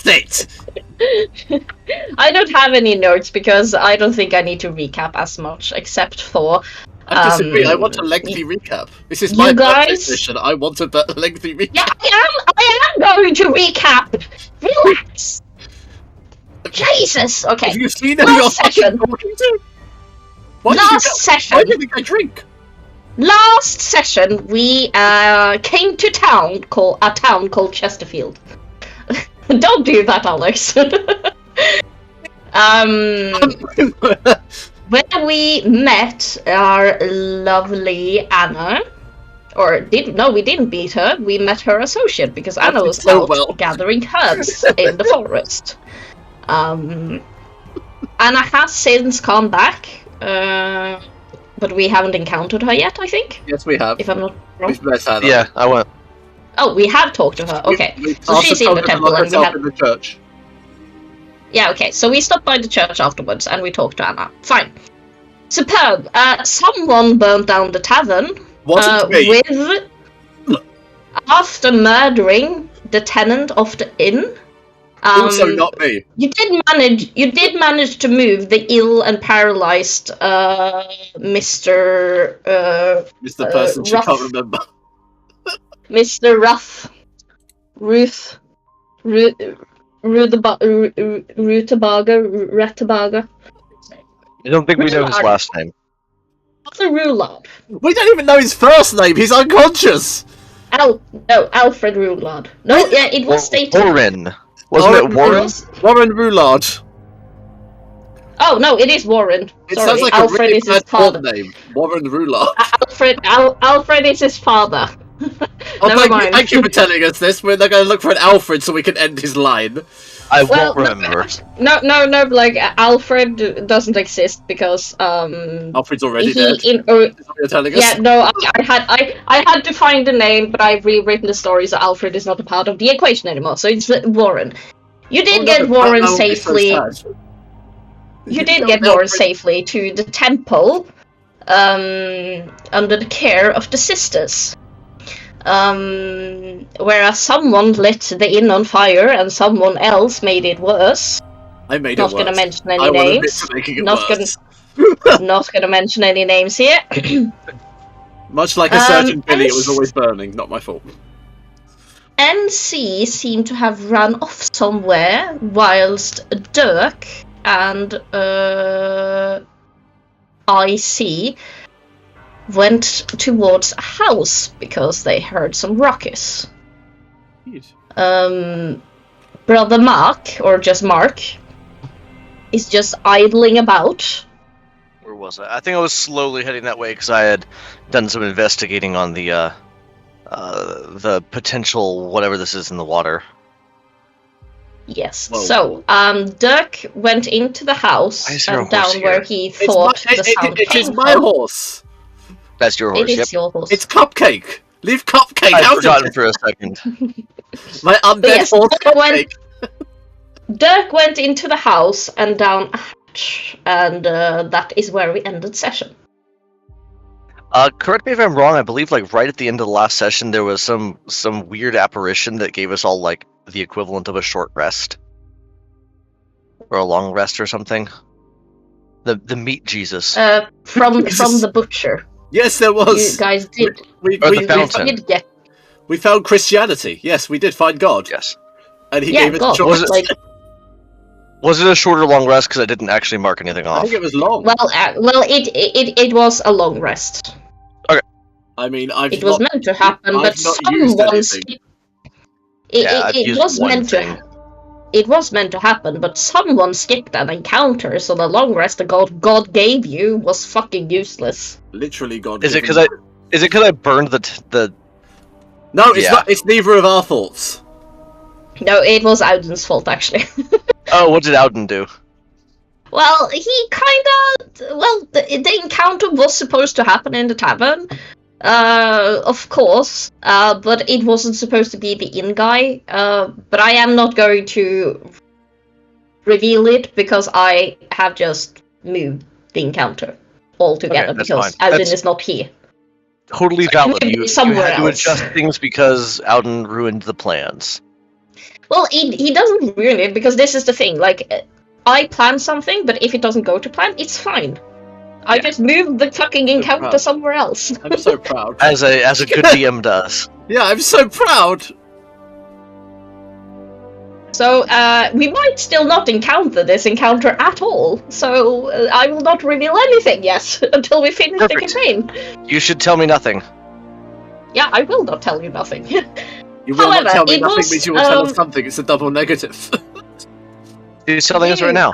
That's it! I don't have any notes because I don't think I need to recap as much, except for... I disagree. I want a lengthy recap. This is my birthday session. I want a lengthy recap. Yeah, I am going to recap. Relax. Jesus. Okay. Have you seen who you're fucking talking to? Last session. Why do you think I drink? Last session, we came to a town called Chesterfield. Don't do that, Alex. Where we met our lovely Anna, we didn't meet her. We met her associate because Anna was out gathering herbs in the forest. Anna has since come back, but we haven't encountered her yet. I think. Yes, we have. If I'm not wrong. Yeah, I went. Oh, we have talked to her. Okay, so she's in the temple and we have. In the church. Yeah, okay, so we stopped by the church afterwards and we talked to Anna. Fine. Superb. Someone burned down the tavern. Wasn't me. After murdering the tenant of the inn. Also not me. You did manage to move the ill and paralyzed Mr. Mr. Person she can't remember. Mr. Ruff. Rutabaga. I don't think we know his last name. What's a Rulard? We don't even know his first name. He's unconscious. Alfred Rulard. No, yeah, it was stated. Warren. Wasn't it Warren? Warren Rulard. Oh no, it is Warren. It Sorry, sounds like Alfred a really is his father. name. Warren Rulard. Alfred is his father. Never mind. Thank you for telling us this. We're not going to look for an Alfred so we can end his line. I won't remember. No, like Alfred doesn't exist because Alfred's already dead. You're telling us? Yeah, no, I had to find a name, but I've rewritten the story, so Alfred is not a part of the equation anymore. So it's Warren. You did get Warren safely. You did get Warren safely to the temple, under the care of the sisters. Whereas someone lit the inn on fire and someone else made it worse. I made not it worse. Gonna mention any names. Not gonna mention any names here. Much like a certain Billy, it was always burning. Not my fault. NC seemed to have run off somewhere, whilst Dirk and IC went towards a house because they heard some ruckus. Brother Mark, or just Mark, is just idling about. Where was I? I think I was slowly heading that way because I had done some investigating on the potential whatever this is in the water. Yes. Whoa. So, Dirk went into the house and down where he thought the sound came from. It is my horse. That's your horse. It is your horse. It's Cupcake. Leave Cupcake out. I'd forgotten for a second. My undead horse. Cupcake. Dirk went into the house and down a hatch, and that is where we ended session. Correct me if I'm wrong. I believe, like right at the end of the last session, there was some weird apparition that gave us all like the equivalent of a short rest or a long rest or something. The meat Jesus. From the butcher. Yes, there was. You guys did. We found Christianity. Yes, we did find God. Yes. And he gave us a short rest. Was it a short or long rest? Because I didn't actually mark anything off. I think it was long. Well, it was a long rest. Okay. I mean, it was meant to happen, but someone skipped. It was meant to happen, but someone skipped an encounter, so the long rest the God gave you was fucking useless. Literally, God. Is it because I burned the? No, it's not. It's neither of our faults. No, it was Audun's fault, actually. Oh, what did Audun do? Well, he the encounter was supposed to happen in the tavern, of course, but it wasn't supposed to be the inn guy, but I am not going to reveal it because I have just moved the encounter altogether because Audun is not here. Totally so valid. You had to else. adjust things because Audun ruined the plans. Well, he doesn't ruin it, because this is the thing. Like, I plan something, but if it doesn't go to plan, it's fine. I just move the fucking encounter somewhere else. I'm so proud. As a good DM does. Yeah, I'm so proud. So, we might still not encounter this encounter at all, so I will not reveal anything yet until we finish the campaign. You should tell me nothing. Yeah, I will not tell you nothing. You will However, not tell me it nothing was, means you will tell us something. It's a double negative. He's telling us right now.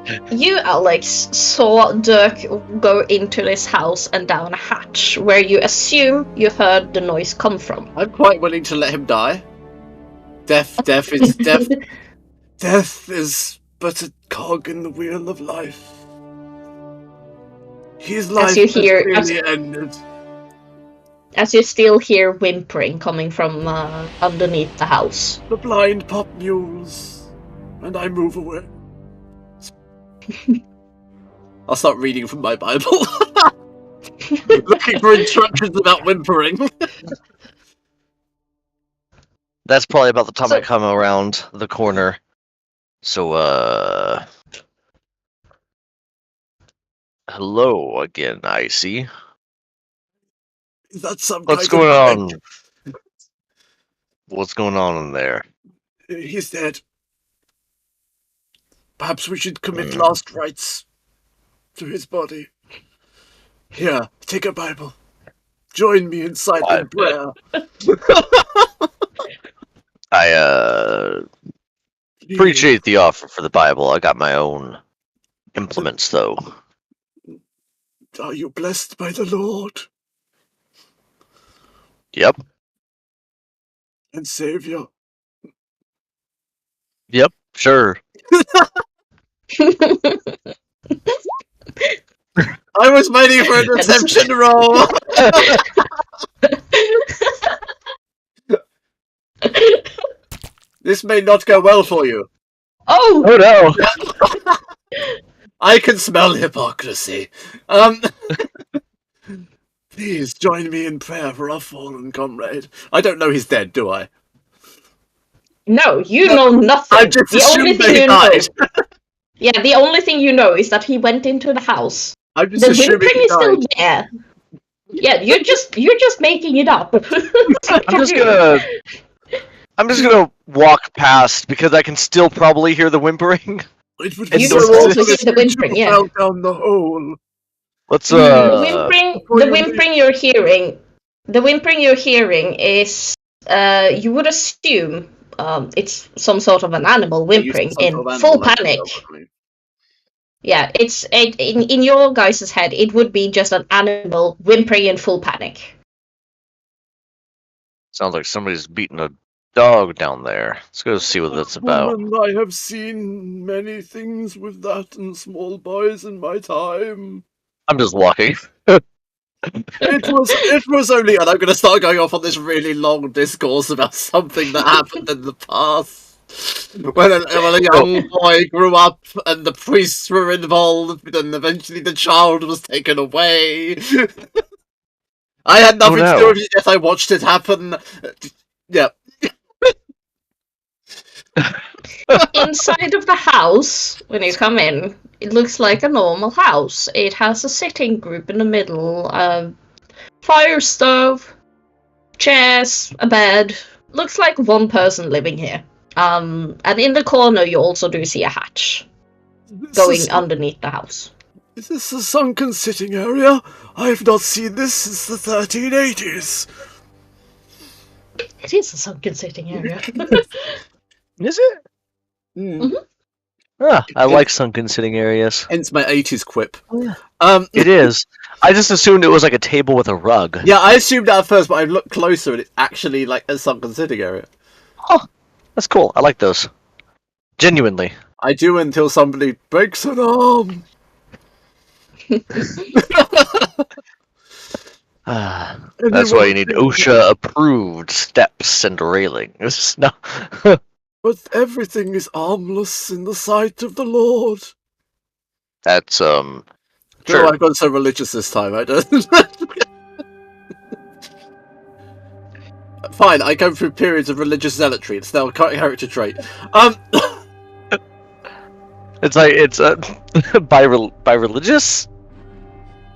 Alex, saw Dirk go into this house and down a hatch, where you assume you heard the noise come from. I'm quite willing to let him die. Death is but a cog in the wheel of life. His life has really ended. As you still hear whimpering coming from underneath the house. The blind pop mules, and I move away. I'll start reading from my Bible. Looking for instructions about whimpering. That's probably about the time I come around the corner. So, hello again, Icy. Is that some What's going on? What's going on in there? He's dead. Perhaps we should commit last rites to his body. Here, take a Bible. Join me in silent prayer. I appreciate the offer for the Bible. I got my own implements, though. Are you blessed by the Lord? Yep. And Savior? Yep, sure. I was waiting for a deception roll! This may not go well for you. Oh! Oh no! I can smell hypocrisy. Please join me in prayer for our fallen comrade. I don't know he's dead, do I? No, you know nothing. I just the only thing you died. know. Yeah, the only thing you know is that he went into the house. I'm just the assuming whimpering he is still died. there. Yeah, you're just making it up. I'm just gonna walk past because I can still probably hear the whimpering. It would you just also hear the whimpering, yeah. Fell down the hole. Let's the whimpering you're hearing. The whimpering you're hearing is you would assume it's some sort of an animal whimpering in full panic. Yeah, it's in your guys' head. It would be just an animal whimpering in full panic. Sounds like somebody's beating a dog down there. Let's go see what that's about. I have seen many things with that and small boys in my time. I'm just walking. It was only, and I'm going to start going off on this really long discourse about something that happened in the past. When a young boy grew up and the priests were involved, and eventually the child was taken away. I had nothing to do with it, yet I watched it happen. Yeah. Inside of the house, when you come in, it looks like a normal house. It has a sitting group in the middle, a fire stove, chairs, a bed. Looks like one person living here. And in the corner you also do see a hatch going underneath the house. Is this a sunken sitting area? I've not seen this since the 1380s. It is a sunken sitting area. Is it? Mm-hmm. Ah, I like sunken sitting areas. Hence my 80s quip. Oh, yeah. It is. I just assumed it was like a table with a rug. Yeah, I assumed that at first, but I looked closer and it's actually like a sunken sitting area. Oh, that's cool. I like those. Genuinely. I do until somebody breaks an arm. That's why you need OSHA approved steps and railings. No. But everything is harmless in the sight of the Lord. That's Sure. I've gone so religious this time, I don't. Fine, I go through periods of religious zealotry. It's now a character trait. It's by religious,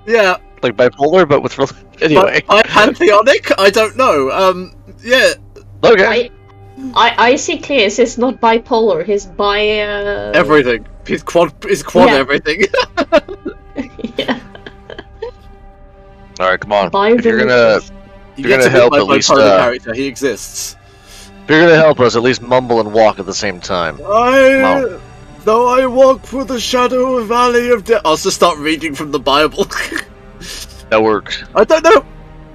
Yeah. like bipolar, but with anyway. By pantheonic? I don't know. Yeah. Okay. I see Cleus is not bipolar. He's Everything. He's quad Yeah. everything. Yeah. All right, come on. Bi If you're gonna help, at least, character. He exists. if you're gonna help us, at least mumble and walk at the same time. Though I walk through the shadow of valley of death. I'll just start reading from the Bible. That works. I don't know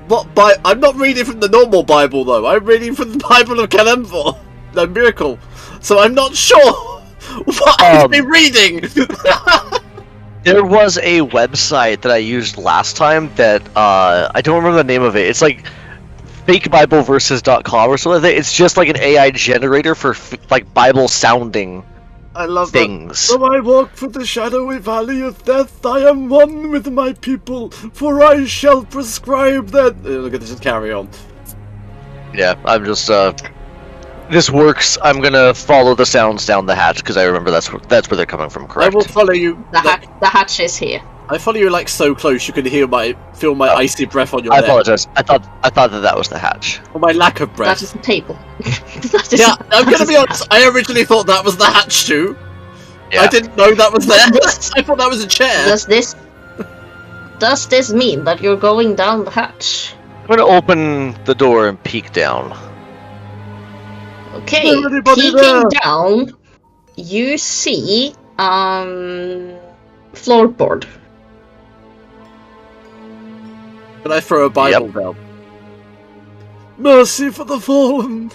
what I'm not reading from the normal Bible though. I'm reading from the Bible of Kalemvor, the miracle. So I'm not sure what I've been reading. There was a website that I used last time that I don't remember the name of it. It's like fakebibleverses.com or something like that. It's just like an AI generator for like Bible sounding I love things. That. Though I walk through the shadowy valley of death, I am one with my people, for I shall prescribe that. Look at this, just carry on. Yeah, I'm just this works. I'm gonna follow the sounds down the hatch because I remember that's where they're coming from. Correct. I will follow you. The hatch is here. I follow you like so close you can feel my icy breath on your I neck. apologize. I thought that was the hatch. Or my lack of breath. That is the table. Yeah, I'm gonna be honest. I originally thought that was the hatch too. Yeah. I didn't know that was there. I thought that was a chair. Does this mean that you're going down the hatch? I'm gonna open the door and peek down. Okay, Anybody peeking there? down, you see floorboard. Can I throw a Bible down? Mercy for the fallen.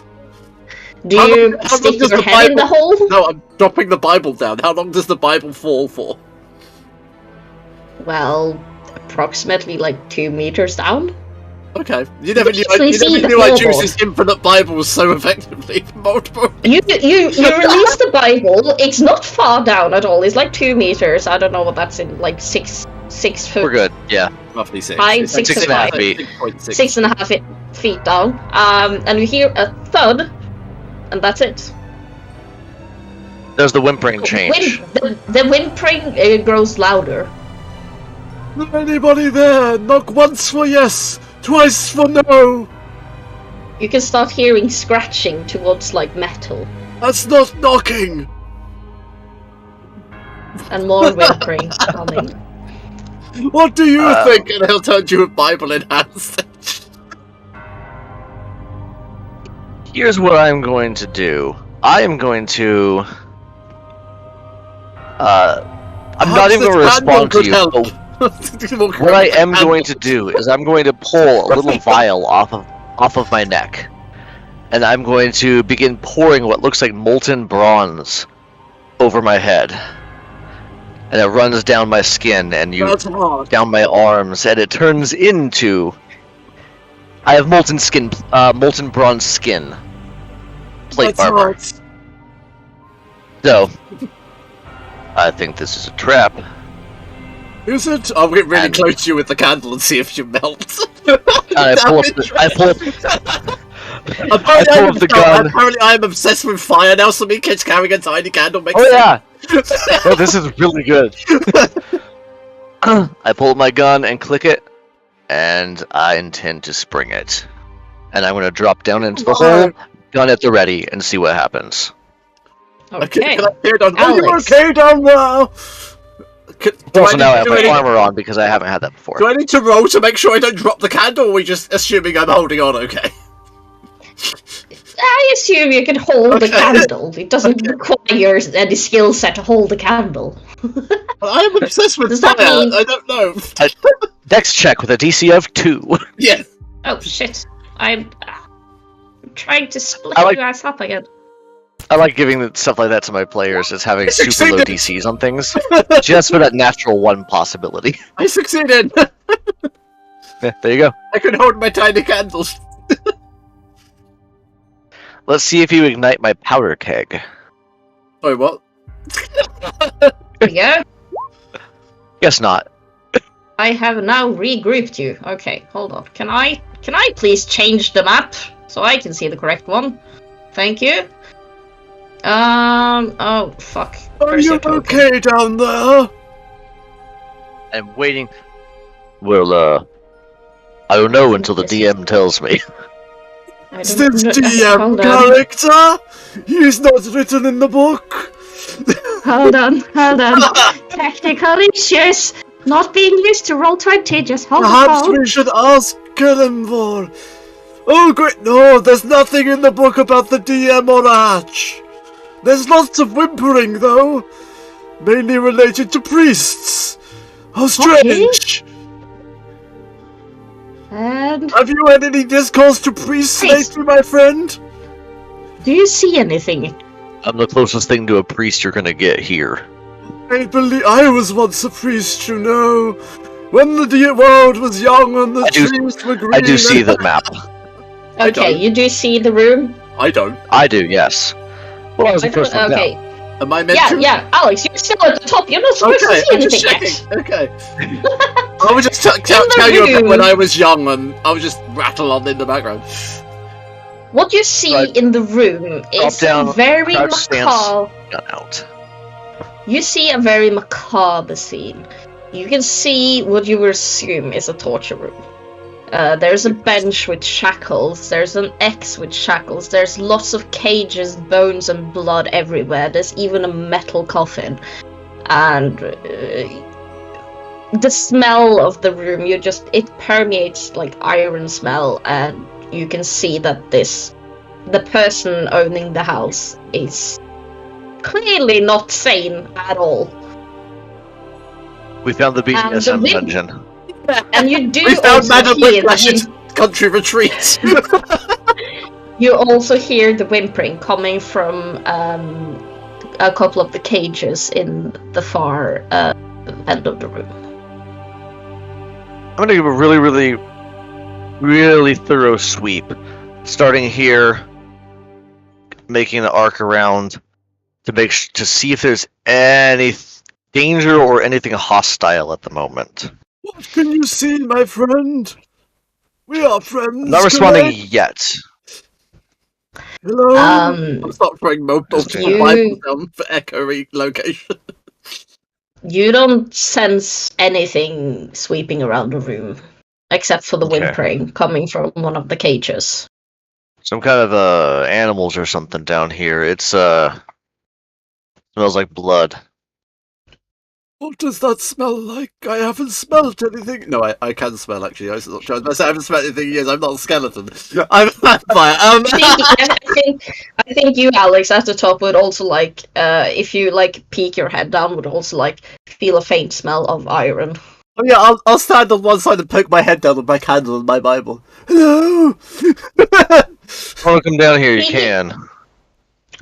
Do How you long stick does your the head in the hole? No, I'm dropping the Bible down. How long does the Bible fall for? Well, approximately like 2 meters down. Okay. You never knew So you see the I floorboard. used this infinite Bible so effectively for multiple. You release the Bible. It's not far down at all. It's like 2 meters. I don't know what that's in, like 6 foot. We're good. Yeah. Roughly 6. High, It's 6.5 feet. 6.6. 6.5 feet down. And you hear a thud, and that's it. There's the whimpering change. The whimpering grows louder. Anybody there? Knock once for yes, twice for no. You can start hearing scratching towards like metal, That's not knocking. and more whimpering coming. What do you think? And he'll turn to a Bible in hand. Here's what I'm going to do. I am going to. I'm not even going to respond to you. But what I am going to do is I'm going to pull a little vial off of my neck, and I'm going to begin pouring what looks like molten bronze over my head, and it runs down my skin and That's hard. down my arms, and it turns into. I have molten bronze skin, plate That's armor. hard. So, I think this is a trap. Is it? I'll get really And- close to you with the candle and see if you melt. I pull up the gun. Apparently, I am obsessed with fire now. So me kids carrying a tiny candle makes Oh sense. yeah! Oh, this is really good. I pull up my gun and click it, and I intend to spring it. And I'm going to drop down into the hole, gun at the ready, and see what happens. Okay. Can I hear down? Are you Alex. okay down there? Also, now I have my armor on because I haven't had that before. Do I need to roll to make sure I don't drop the candle, or are we just assuming I'm holding on okay? I assume you can hold the Okay. candle. It doesn't require any skill set to hold the candle. I am obsessed with Does fire. that mean- I don't know. Dex check with a DC of 2. Yeah. Oh shit! I'm trying to split I like- you guys up again. I like giving stuff like that to my players, as having I super low succeeded. DCs on things, just for that natural 1 possibility. I succeeded. Yeah, there you go. I can hold my tiny candles. Let's see if you ignite my powder keg. Wait, what? Yeah, Guess not. I have now regrouped you. Okay, hold on. Can I please change the map so I can see the correct one. Thank you. Oh, fuck. Are Where's you your token? okay down there? I'm waiting. Well, I don't know until the DM tells me. I It's don't this know- DM hold on. character! He's not written in the book! Hold on. Technical issues. Not being used to Roll20, just hold the Perhaps phone. we should ask Kellenvor. Oh great, no, there's nothing in the book about the DM or hatch. There's lots of whimpering though, mainly related to priests. How strange! And Have you had any discourse to priests Priest. lately, my friend? do you see anything? I'm the closest thing to a priest you're gonna get here. I believe I was once a priest, you know. When the world was young and the trees were green. I do see the map. I Okay, don't. you do see the room? I don't. I do, yes. Well, I was the first one Okay. down. Am I meant to? Yeah, Alex, you're still at the top. You're not supposed to Okay, see I'm just anything checking. yet. Okay. I would just tell the you about room. when I was young and I would just rattle on in the background. What you see Right. in the room is down, very crouch stance. macabre. Gun out. You see a very macabre scene. You can see what you would assume is a torture room. There's a bench with shackles, there's an X with shackles, there's lots of cages, bones and blood everywhere, there's even a metal coffin. And the smell of the room, it permeates like iron smell, and you can see that the person owning the house is clearly not sane at all. We found the And the BDSM wind- dungeon. And you do We found also Madam hear the Whiplash's country retreat. you also hear the whimpering coming from a couple of the cages in the far end of the room. I'm gonna give a really, really, really thorough sweep. Starting here, making the arc around to see if there's any danger or anything hostile at the moment. What can you see, my friend? We are friends. Not responding correct? yet. Hello. Um, I'll start throwing multiple You- Bibles down for echoey location. You don't sense anything sweeping around the room, except for the Okay. whimpering coming from one of the cages. Some kind of animals or something down here. It's smells like blood. What does that smell like? I haven't smelt anything. No, I can smell actually. I was not trying to say I haven't smelled anything in years. I'm not a skeleton. I'm a vampire. I think you, Alex, at the top would also like, if you like peek your head down, would also like feel a faint smell of iron. Oh yeah, I'll stand on one side and poke my head down with my candle and my Bible. Hello. Want to come down here? You Maybe- can.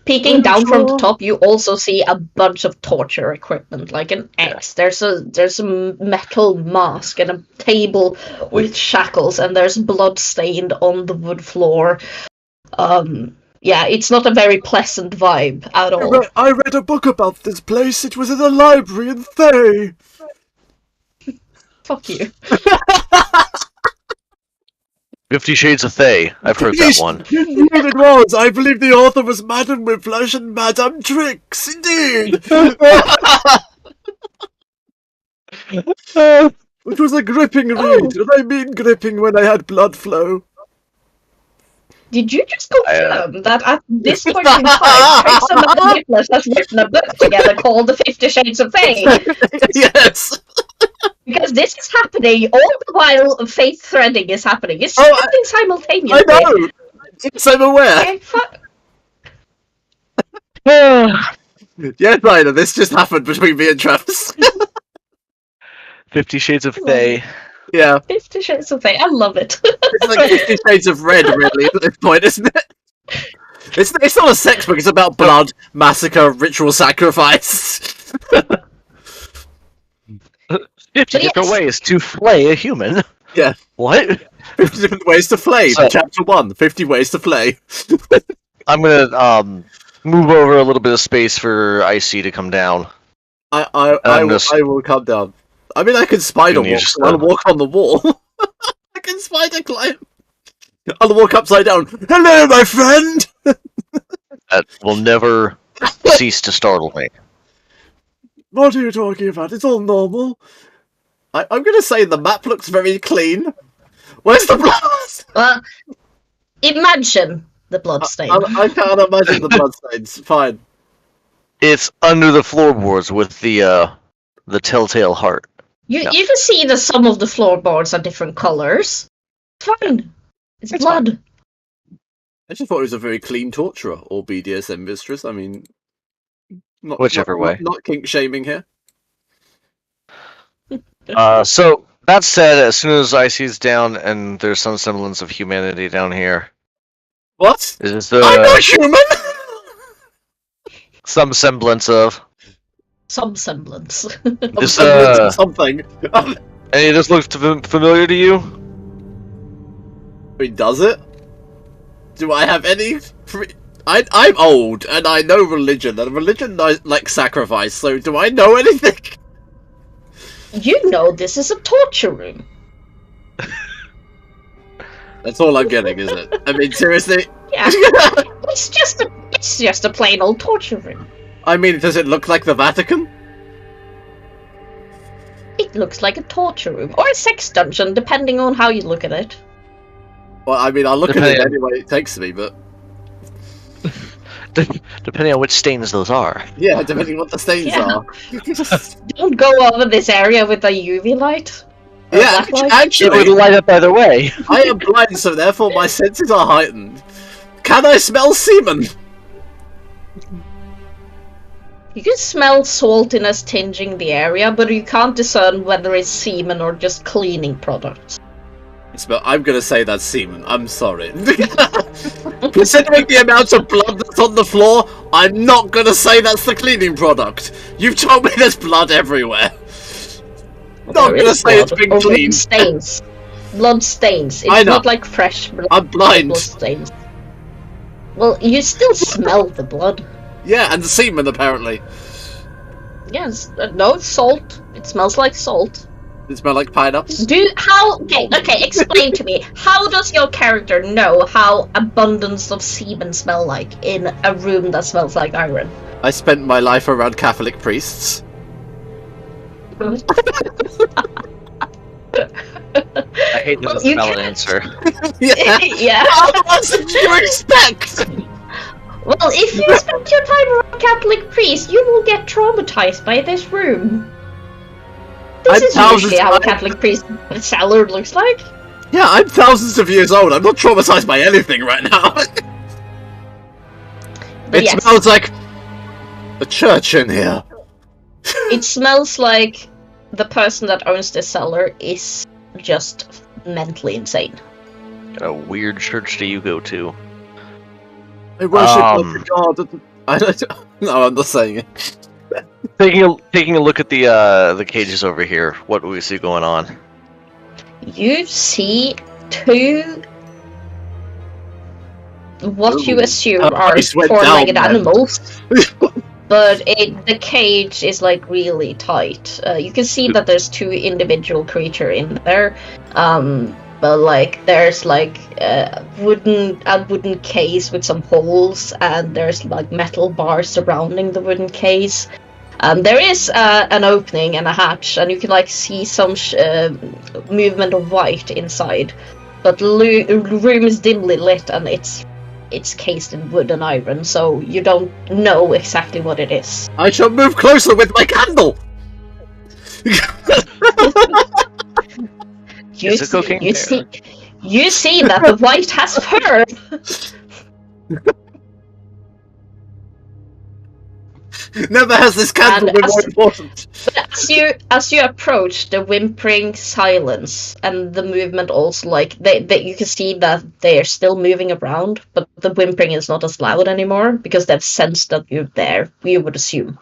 Peeking down from the Sure. top, you also see a bunch of torture equipment, like an X. There's a metal mask and a table with shackles, and there's blood stained on the wood floor. Yeah, it's not a very pleasant vibe at all. I read a book about this place. It was in a library in Thay. Fuck you. 50 Shades of Thay. I've heard that one. Indeed it was. I believe the author was Madam Whiplash and Madame Trix. Indeed. It was a gripping read, and I mean gripping when I had blood flow. Did you just confirm that at this point in time, Trix and Madam Whiplash has written a book together called The 50 Shades of Thay? Yes. Because this is happening all the while Faith threading is happening. It's Oh, happening I simultaneously. know. Yes, I'm aware. Okay, fuck. Yes, Ryder, this just happened between me and Travis. 50 Shades of Thay. Yeah. 50 Shades of Thay. I love it. It's like 50 Shades of Red, really, at this point, isn't it? It's not a sex book, it's about blood, massacre, ritual sacrifice. 50 different ways to flay a human. Yeah. What? 50 different ways to flay. So- Chapter 1, 50 ways to flay. I'm gonna move over a little bit of space for Icy to come down. I will come down. I mean, I can spider You walk, just, so I'll walk on the wall. I can spider climb. I'll walk upside down. Hello, my friend! That will never cease to startle me. What are you talking about? It's all normal. I'm gonna say the map looks very clean. Where's the blood? Well, imagine the bloodstain. I can't imagine the bloodstains. Fine. It's under the floorboards with the telltale heart. You No. can see that some of the floorboards are different colors. It's fine. It's blood. I just thought it was a very clean torturer or BDSM mistress. I mean, Whichever way. Not kink shaming here. So that said, as soon as Icy's down and there's some semblance of humanity down here, What? is I'm not human. some semblance of Some semblance. I'm semblance of something. any of this looks familiar to you? Wait, does it? Do I have any? I'm old and I know religion, and religion like sacrifice. So do I know anything? You know this is a torture room. That's all I'm getting, is it? I mean, seriously. Yeah. It's just a plain old torture room. I mean, does it look like the Vatican? It looks like a torture room or a sex dungeon, depending on how you look at it. Well, I mean, I'll look at it any way it takes me, but Depending on which stains those are. yeah, depending on what the stains are. Don't go over this area with a UV light. Or Yeah, black light. It actually, would light up either way. I am blind, so therefore my senses are heightened. Can I smell semen? You can smell saltiness tinging the area, but you can't discern whether it's semen or just cleaning products. I'm gonna say that's semen. I'm sorry. Considering the amount of blood that's on the floor, I'm not gonna say that's the cleaning product. You've told me there's blood everywhere. Not There gonna is say it's blood, been or cleaned. Blood stains. Blood stains. It's I know. not like fresh blood. I'm blind. Blood stains. Well, you still smell the blood. Yeah, and the semen apparently. Yes. No, it's salt. It smells like salt. It smell like pineapples. Okay, explain to me. How does your character know how abundance of semen smell like in a room that smells like iron? I spent my life around Catholic priests. I hate Well, this you valid can't. answer. Yeah. Yeah. How else did you expect? Well, if you spend your time around Catholic priests, you will get traumatized by this room. This is usually how a Catholic priest cellar looks like. Yeah, I'm thousands of years old. I'm not traumatized by anything right now. But It yes, smells like a church in here. it smells like the person that owns the cellar is just mentally insane. What kind of weird church do you go to? I worship like a god. I don't. No, I'm not saying it. Taking a look at the cages over here, what do we see going on? You see two what you Ooh. assume Her are voice went four-legged down, man. animals, but the cage is like really tight. You can see that there's two individual creature in there, but like there's like a wooden case with some holes, and there's like metal bars surrounding the wooden case. There is an opening and a hatch, and you can like see some movement of white inside. But the room is dimly lit, and it's cased in wood and iron, so you don't know exactly what it is. I shall move closer with my candle. Is it cocaine? You see that the white has fur. Never has this candle And been more important. But as you approach, the whimpering silence and the movement also, like you can see that they are still moving around, but the whimpering is not as loud anymore because they've sensed that you're there. You would assume.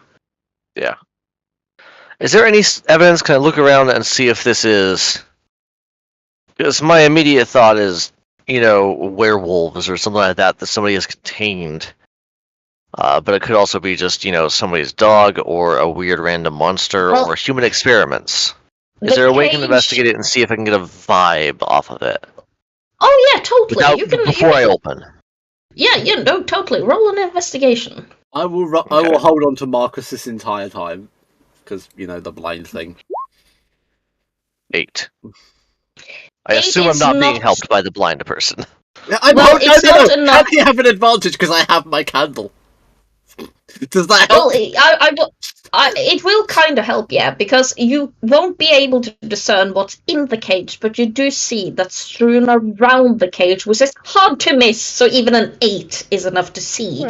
Yeah. Is there any evidence? Can I look around and see if this is? Because my immediate thought is, werewolves or something like that somebody has contained. But it could also be just, somebody's dog or a weird random monster or human experiments. Is there a way I can investigate it and see if I can get a vibe off of it? Oh yeah, totally. Without, You can before I open. Yeah, no, totally. Roll an investigation. I will hold on to Marcus this entire time because the blind thing. 8. I 8 assume I'm is not being not- helped by the blind person. Yeah, I'm Well, holding. it's No, not no, enough. I have an advantage because I have my candle. Does that Well, help? it will kind of help, yeah, because you won't be able to discern what's in the cage, but you do see that strewn around the cage, which is hard to miss. So even an 8 is enough to see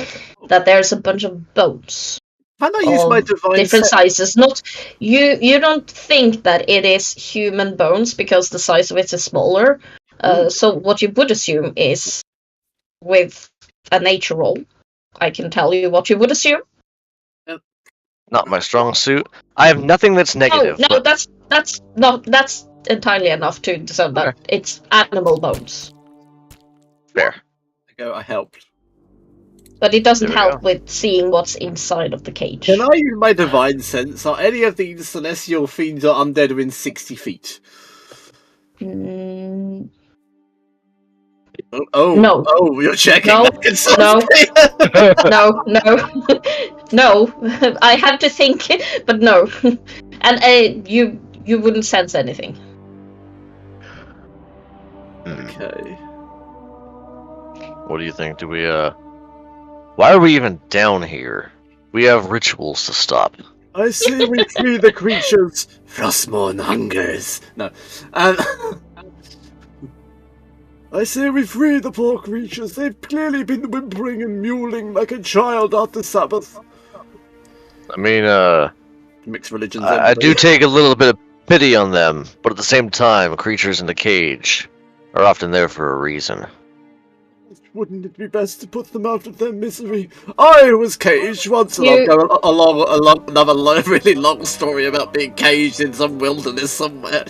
that there's a bunch of bones. Can I use my Of divine different sense? sizes. Not you don't think that it is human bones because the size of it is smaller. So what you would assume is, with a nature roll, I can tell you what you would assume. Not my strong suit. I have nothing that's negative. No, but that's entirely enough to discern that it's animal bones. fair. I helped. But it doesn't There we help with seeing what's inside of the cage. Can I use my divine sense? Are any of these celestial fiends or undead within 60 feet? Mm, Oh, No. Oh, you're checking. No, That concerns no. me. no. I had to think, but no. And you wouldn't sense anything. Okay. What do you think? Do we, Why are we even down here? We have rituals to stop. I say we free the creatures. Frostmourne hungers. No. I say we free the poor creatures. They've clearly been whimpering and mewling like a child after Sabbath. I mean, Mixed religions. I do take a little bit of pity on them, but at the same time, creatures in the cage are often there for a reason. Wouldn't it be best to put them out of their misery? I was caged once, and I'll go along another really long story about being caged in some wilderness somewhere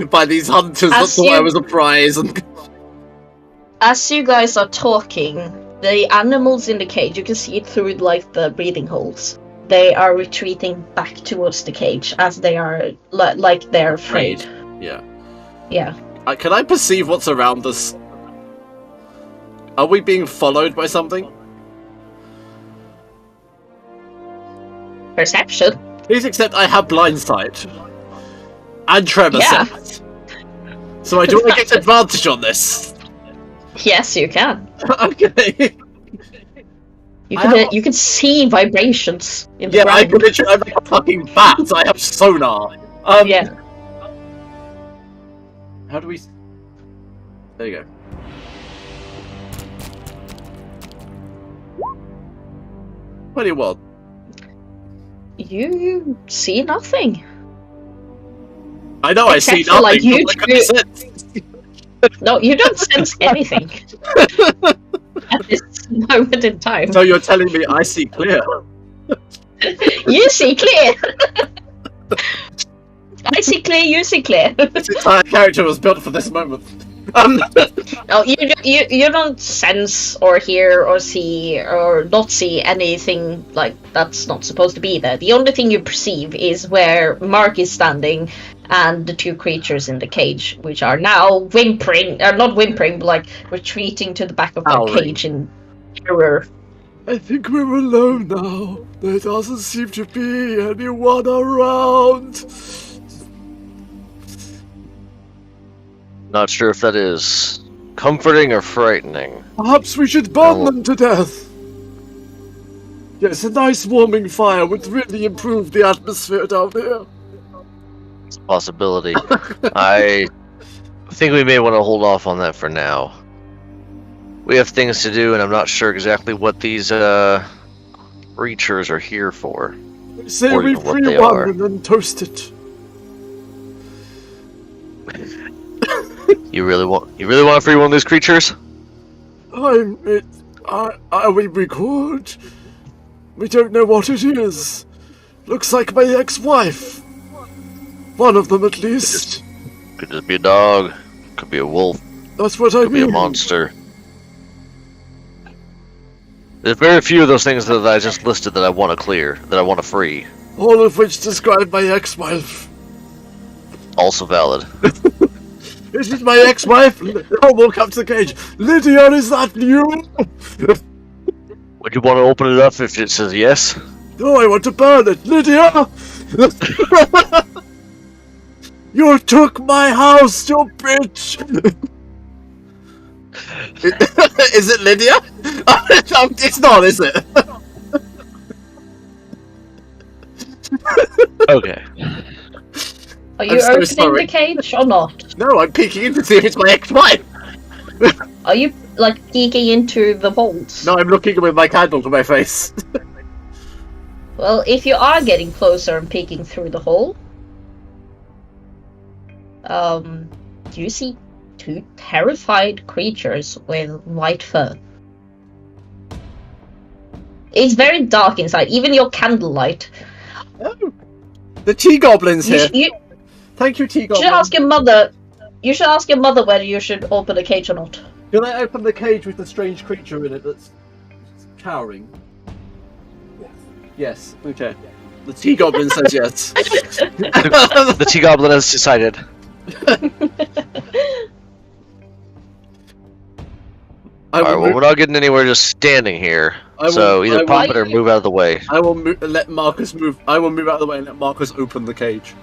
by these hunters that thought I was a prize. And As you guys are talking, the animals in the cage, you can see it through like the breathing holes. They are retreating back towards the cage as they are like they're afraid. Yeah. Yeah. Can I perceive what's around us? Are we being followed by something? Perception. Please accept I have blind sight. And tremor sense. So I get advantage on this. Yes, you can. Okay. You can see vibrations in the Yeah, ground. I'm like a fucking bat. I have sonar. Yeah. How do we? There you go. What do you want? You see nothing. I know I see Except for, nothing. like, but what can I sense? No, you don't sense anything at this moment in time. So you're telling me I see clear? You see clear. I see clear. You see clear. This entire character was built for this moment. No, you don't sense or hear or see or not see anything like that's not supposed to be there. The only thing you perceive is where Mark is standing and the two creatures in the cage, which are now whimpering, or not whimpering, but like retreating to the back of their cage in terror. I think we're alone now. There doesn't seem to be anyone around. Not sure if that is comforting or frightening. Perhaps we should burn them to death. Yes, a nice warming fire would really improve the atmosphere down here. It's a possibility. I think we may want to hold off on that for now. We have things to do, and I'm not sure exactly what these creatures are here for. They say Or we even what free they one are. and then toast it. You really want to free one of these creatures? We could. We don't know what it is. Looks like my ex-wife. One of them, at least. Could just be a dog. Could be a wolf. That's what I Could be mean. a monster. There's very few of those things that I just listed that I want to clear, that I want to free. All of which describe my ex-wife. Also valid. This is my ex-wife. I'll walk up to the cage. Lydia, is that you? Would you want to open it up if it says yes? No, I want to burn it. Lydia! You took my house, you bitch! Is it Lydia? It's not, is it? Okay. Are you I'm so opening sorry. the cage or not? No, I'm peeking in to see if it's my ex-wife. Are you like peeking into the vault? No, I'm looking with my candle to my face. Well, if you are getting closer and peeking through the hole, you see two terrified creatures with white fur. It's very dark inside, even your candlelight. Oh, the T-Goblin's here. You Thank you, T-Goblin. should ask your mother. You should ask your mother whether you should open the cage or not. Can I open the cage with the strange creature in it that's cowering? Yes. Okay. The T-Goblin says yes. The T-Goblin has decided. Alright, well, we're not getting anywhere just standing here. So either pop it or move out of the way. I will let Marcus move. I will move out of the way and let Marcus open the cage.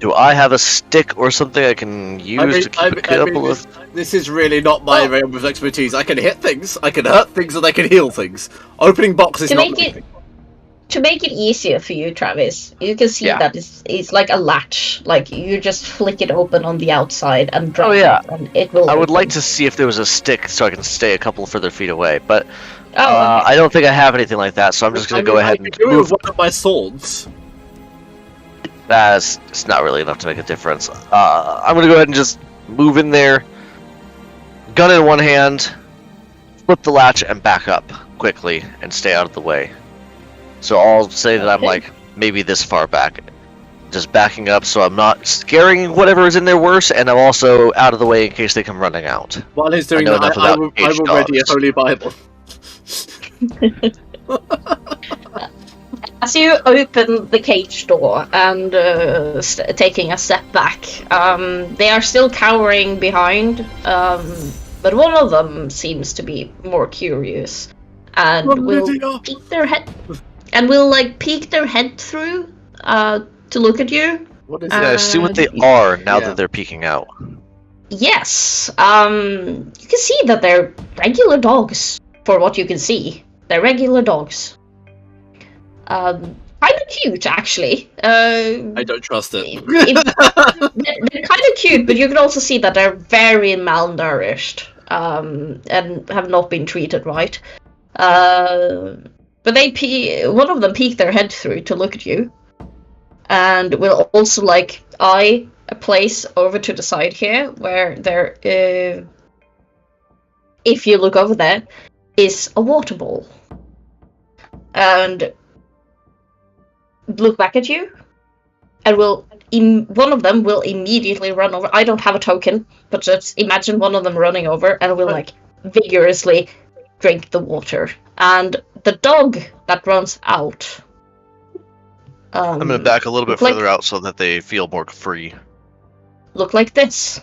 Do I have a stick or something I can use to keep it up with? This is really not my realm of expertise. I can hit things, I can hurt things, and I can heal things. Opening boxes To not make it to make it easier for you, Travis, you can see Yeah. that it's like a latch. Like you just flick it open on the outside and drop yeah. it, and it will. I would open. like to see if there was a stick so I can stay a couple further feet away, but Oh, okay. I don't think I have anything like that, so I'm just going to go ahead and I can do it move. with one of my swords. It's not really enough to make a difference. I'm going to go ahead and just move in there, gun in one hand, flip the latch, and back up quickly and stay out of the way. So I'll say that I'm Okay. like maybe this far back, just backing up so I'm not scaring whatever is in there worse, and I'm also out of the way in case they come running out. While he's doing know that, enough I about will caged ready a dogs. holy Bible. As you open the cage door and taking a step back, they are still cowering behind, but one of them seems to be more curious and will Lydia. peek their head and will like peek their head through to look at you. What is Yeah, it? see what they are now Yeah. that they're peeking out. Yes, you can see that they're regular dogs. For what you can see, they're regular dogs. Kind of cute, actually. I don't trust it. They're kind of cute, but you can also see that they're very malnourished and have not been treated right. But one of them peeked their head through to look at you, and will also like eye a place over to the side here where there, if you look over there, is a water ball, and look back at you, and one of them will immediately run over. I don't have a token, but just imagine one of them running over and will like vigorously drink the water. And the dog that runs out. I'm going to back a little bit look like- further out so that they feel more free. Look like this.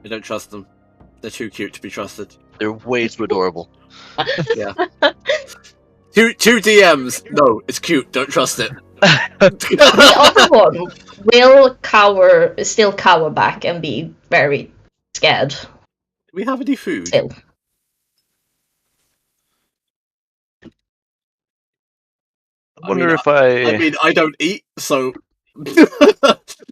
I don't trust them. They're too cute to be trusted. They're way too adorable. Yeah. Two DMs. No, it's cute. Don't trust it. The other one will still cower back and be very scared. Do we have any food? Still. I wonder if I... I mean, I don't eat, so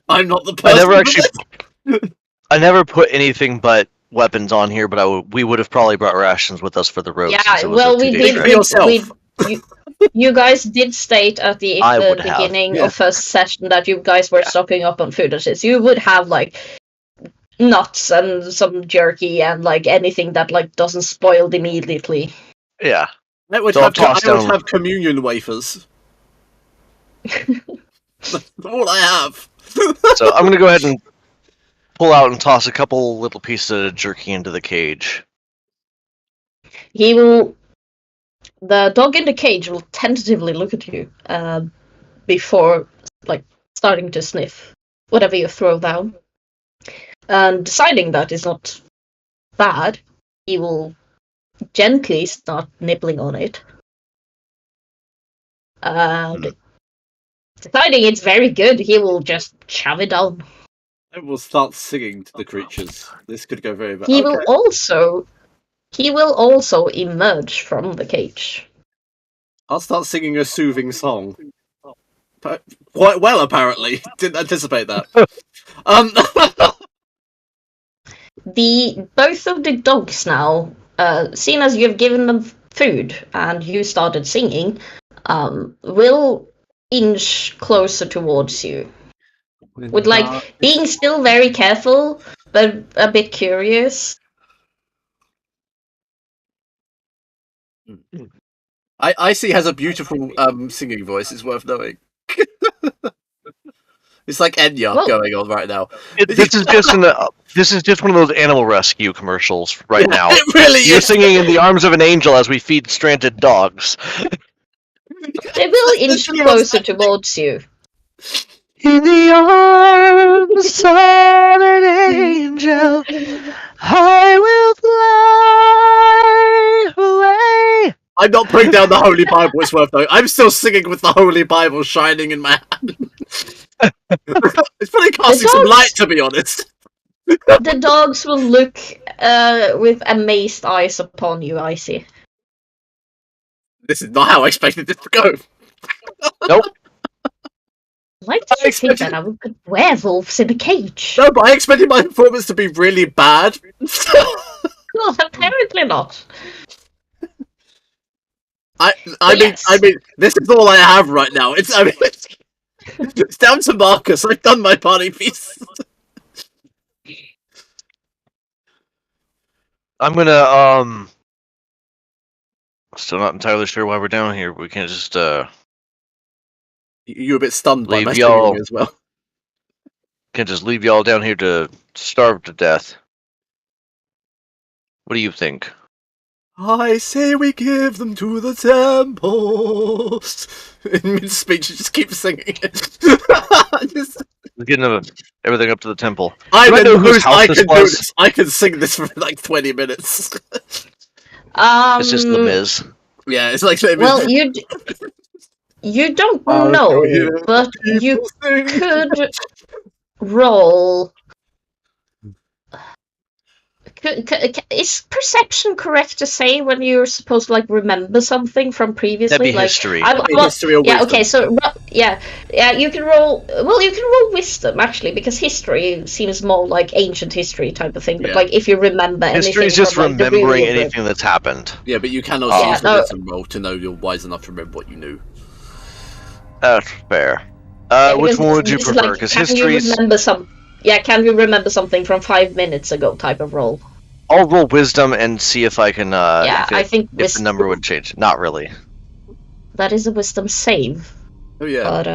I'm not the person. I never put anything but weapons on here, but we would have probably brought rations with us for the road. Yeah, since it was well, a we 2-day did. trip. For yourself. You guys did state at the I would have, beginning yeah. of first session that you guys were stocking up on food. So you would have like nuts and some jerky and like anything that like doesn't spoil immediately. Yeah. I would So I'll toss I would down- have communion wafers. That's all I have. So I'm going to go ahead and pull out and toss a couple little pieces of jerky into the cage. He will. The dog in the cage will tentatively look at you before like starting to sniff whatever you throw down. And deciding that is not bad, he will gently start nibbling on it. And deciding it's very good, he will just shove it down. I will start singing to the creatures. This could go very bad. He will also emerge from the cage. I'll start singing a soothing song. Quite well, apparently. Didn't anticipate that. Both of the dogs now, seeing as you've given them food and you started singing, will inch closer towards you. With being still very careful, but a bit curious. Icy has a beautiful singing voice, it's worth knowing. It's like Enya going on right now. This is just one of those animal rescue commercials right now. It really You're is. singing in the arms of an angel as we feed stranded dogs. They will inch closer towards you. In the arms of an angel, I will fly away. I'm not putting down the Holy Bible, it's worth knowing. I'm still singing with the Holy Bible shining in my hand. It's probably casting some light, to be honest. The dogs will look with amazed eyes upon you, Icy. This is not how I expected this to go. Nope. Why did you think that I would put werewolves in a cage? No, but I expected my performance to be really bad. Well, apparently not. I mean, this is all I have right now. It's down to Marcus. I've done my party piece. I'm gonna still not entirely sure why we're down here. We can't just You're a bit stunned by leave my y'all singing as well. Can't just leave y'all down here to starve to death. What do you think? I say we give them to the temples. In mid-speech, you just keep singing it. We're getting everything up to the temple. I know whose house this was? this. I can sing this for like 20 minutes. It's just the Miz. Yeah, it's like... Well, you don't know, but you could roll... Is perception correct to say when you're supposed to remember something from previously? That'd be history. History or wisdom. Okay, so yeah, you can roll. Well, you can roll wisdom actually, because history seems more like ancient history type of thing. But if you remember anything, history is just from, remembering anything that's happened. Yeah, but you can also use the wisdom roll to know you're wise enough to remember what you knew. That's fair. Which one would you prefer? Because history's... can you remember something from 5 minutes ago type of roll? I'll roll wisdom and see if I can, I think if the number would change. Not really. That is a wisdom save. Oh yeah, but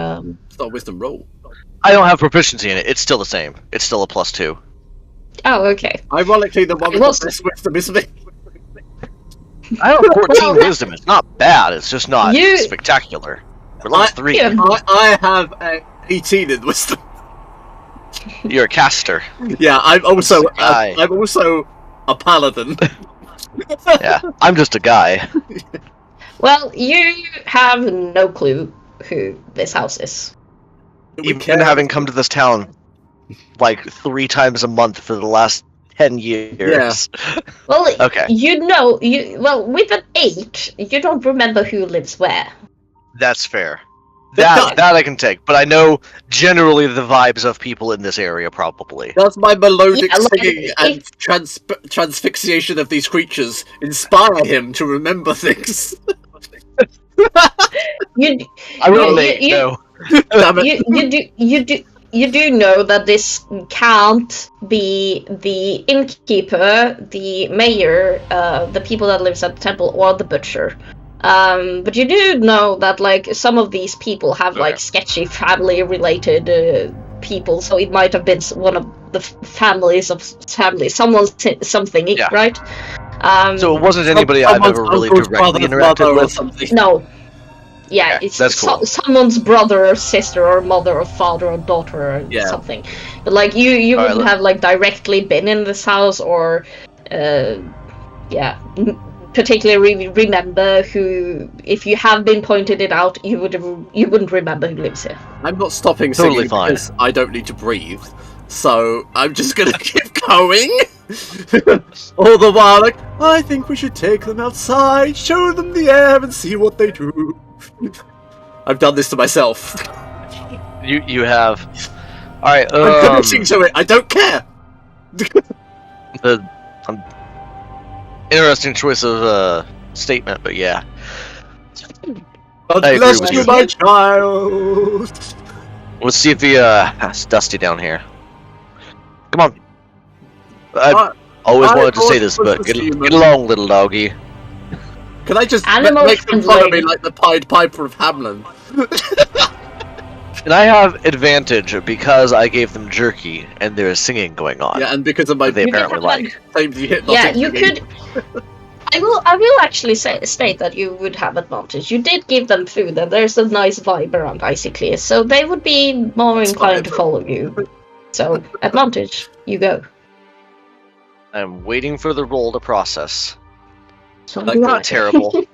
it's not a wisdom roll. I don't have proficiency in it. It's still the same. It's still a +2. Oh, okay. Ironically, the one with the best wisdom is me. I have 14 wisdom. It's not bad. It's just not spectacular. We're level 3. I have 18 in wisdom. You're a caster. Yeah, I'm also a paladin. Yeah, I'm just a guy. Well, you have no clue who this house is. Even having come to this town 3 times a month for the last 10 years. Yeah. Well, okay. With an 8, you don't remember who lives where. That's fair. That I can take, but I know generally the vibes of people in this area, probably. Does my melodic singing and transfixiation of these creatures inspire him to remember things? You do know that this can't be the innkeeper, the mayor, the people that lives at the temple, or the butcher. But you do know that some of these people have sketchy family-related people, so it might have been one of the families of families. Someone's something, right? So it wasn't anybody I've ever really directly interacted with. No. Yeah, Okay, it's that's cool. someone's brother or sister or mother or father or daughter or Yeah. something. But like you All right, wouldn't have like directly been in this house or, particularly remember who. If you have been pointed it out, you wouldn't remember who lives here. I'm not stopping Totally singing fine. because I don't need to breathe. So I'm just gonna keep going. All the while, like, I think we should take them outside, show them the air, and see what they do. I've done this to myself. You have. All right. I'm committing to it. I don't care. Interesting choice of statement, but yeah. God I agree bless with you, you. my child. Let's see if it's dusty down here. Come on. I've always I wanted to say thought this, it was but the human. get along, little doggy. Can I just Animal make them fun of me handling. like the Pied Piper of Hamelin? And I have advantage because I gave them jerky and there is singing going on. Yeah, and because of my that they You apparently have like. claims you hit Yeah, you could. I will actually state that you would have advantage. You did give them food, and there's a nice vibe around Iciclear, so they would be more It's inclined to fine. follow you. So advantage, you go. I'm waiting for the roll to process. So Like do the I. Terrible.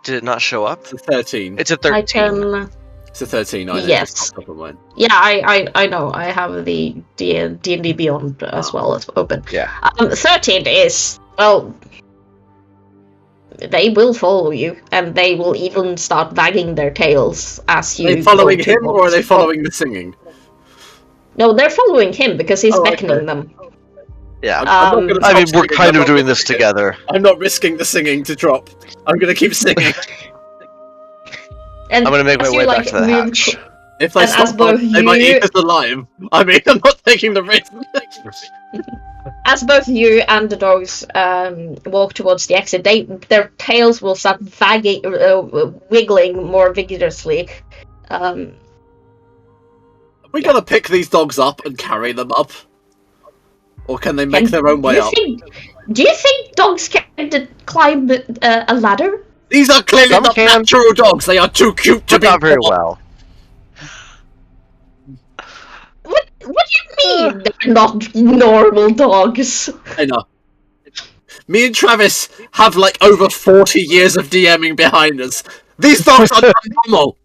Did it not show up? It's a 13. It's a I 13. can. It's a 13. I know. Yes. Just popped up on mine. Yeah, I know. I have the D&D Beyond as well as open. Yeah. 13 is, well, they will follow you, and they will even start wagging their tails as you. Are they following go him, or are towards- they following the singing? No, they're following him because he's Oh, okay. beckoning them. Yeah. I'm not Um, gonna I mean, stop we're singing, kind I'm of not doing gonna this sing. together. I'm not risking the singing to drop. I'm gonna keep singing. And I'm gonna make my as you, way back like, to the move hatch. If I And as stop, both they might you- eat us alive. I mean, I'm not taking the risk. As both you and the dogs walk towards the exit, their tails will start wiggling more vigorously. We gotta pick these dogs up and carry them up, or can they make their own way up? Do you think dogs can climb a ladder? These are clearly Some not can. natural dogs. They are too cute to But be. not very well. What do you mean they're not normal dogs? I know. Me and Travis have like over 40 years of DMing behind us. These dogs are not normal.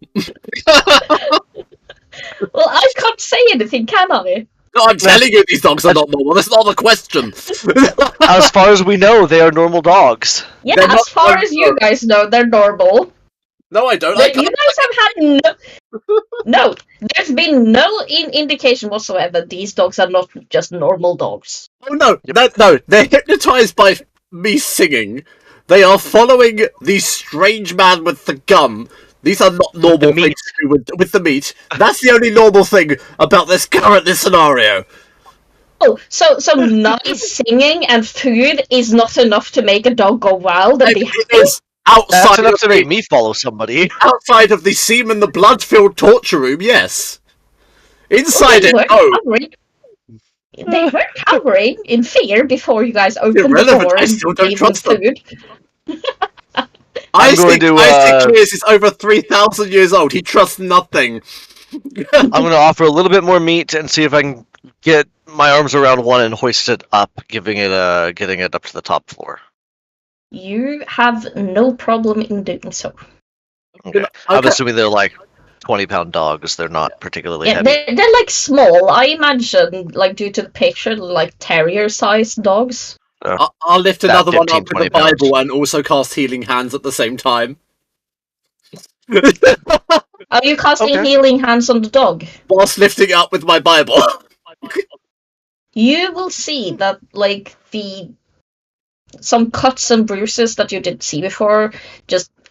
Well, I can't say anything, can I? No, I'm telling you, these dogs are not normal. That's not the question. As far as we know, they are normal dogs. Yeah, They're as not far normal as you dogs. guys know, they're normal. No, I don't. You guys have had no. There's been no indication whatsoever these dogs are not just normal dogs. Oh no, they're hypnotized by me singing. They are following the strange man with the gun. These are not normal meat. things to do with the meat. That's the only normal thing about this scenario. Oh, so nice singing and food is not enough to make a dog go wild and be It happy? is That's outside enough of to make me follow somebody. outside of the semen, the blood-filled torture room. Yes, inside They it. were Oh, cowering. They were cowering in fear before you guys opened the irrelevant. door I and still don't gave them trust them. food. I'm going to, Isaac Clears is over 3,000 years old. He trusts nothing. I'm going to offer a little bit more meat and see if I can get my arms around one and hoist it up, getting it up to the top floor. You have no problem in doing so. Okay. I'm Okay. assuming they're like 20-pound dogs. They're not particularly Yeah, heavy. they're like small. I imagine, like due to the picture, like terrier-sized dogs. I'll lift About another one 15, up with 20 the Bible pounds. and also cast healing hands at the same time. Are you casting Okay. healing hands on the dog? Whilst lifting it up with my Bible. You will see that, like, some cuts and bruises that you didn't see before,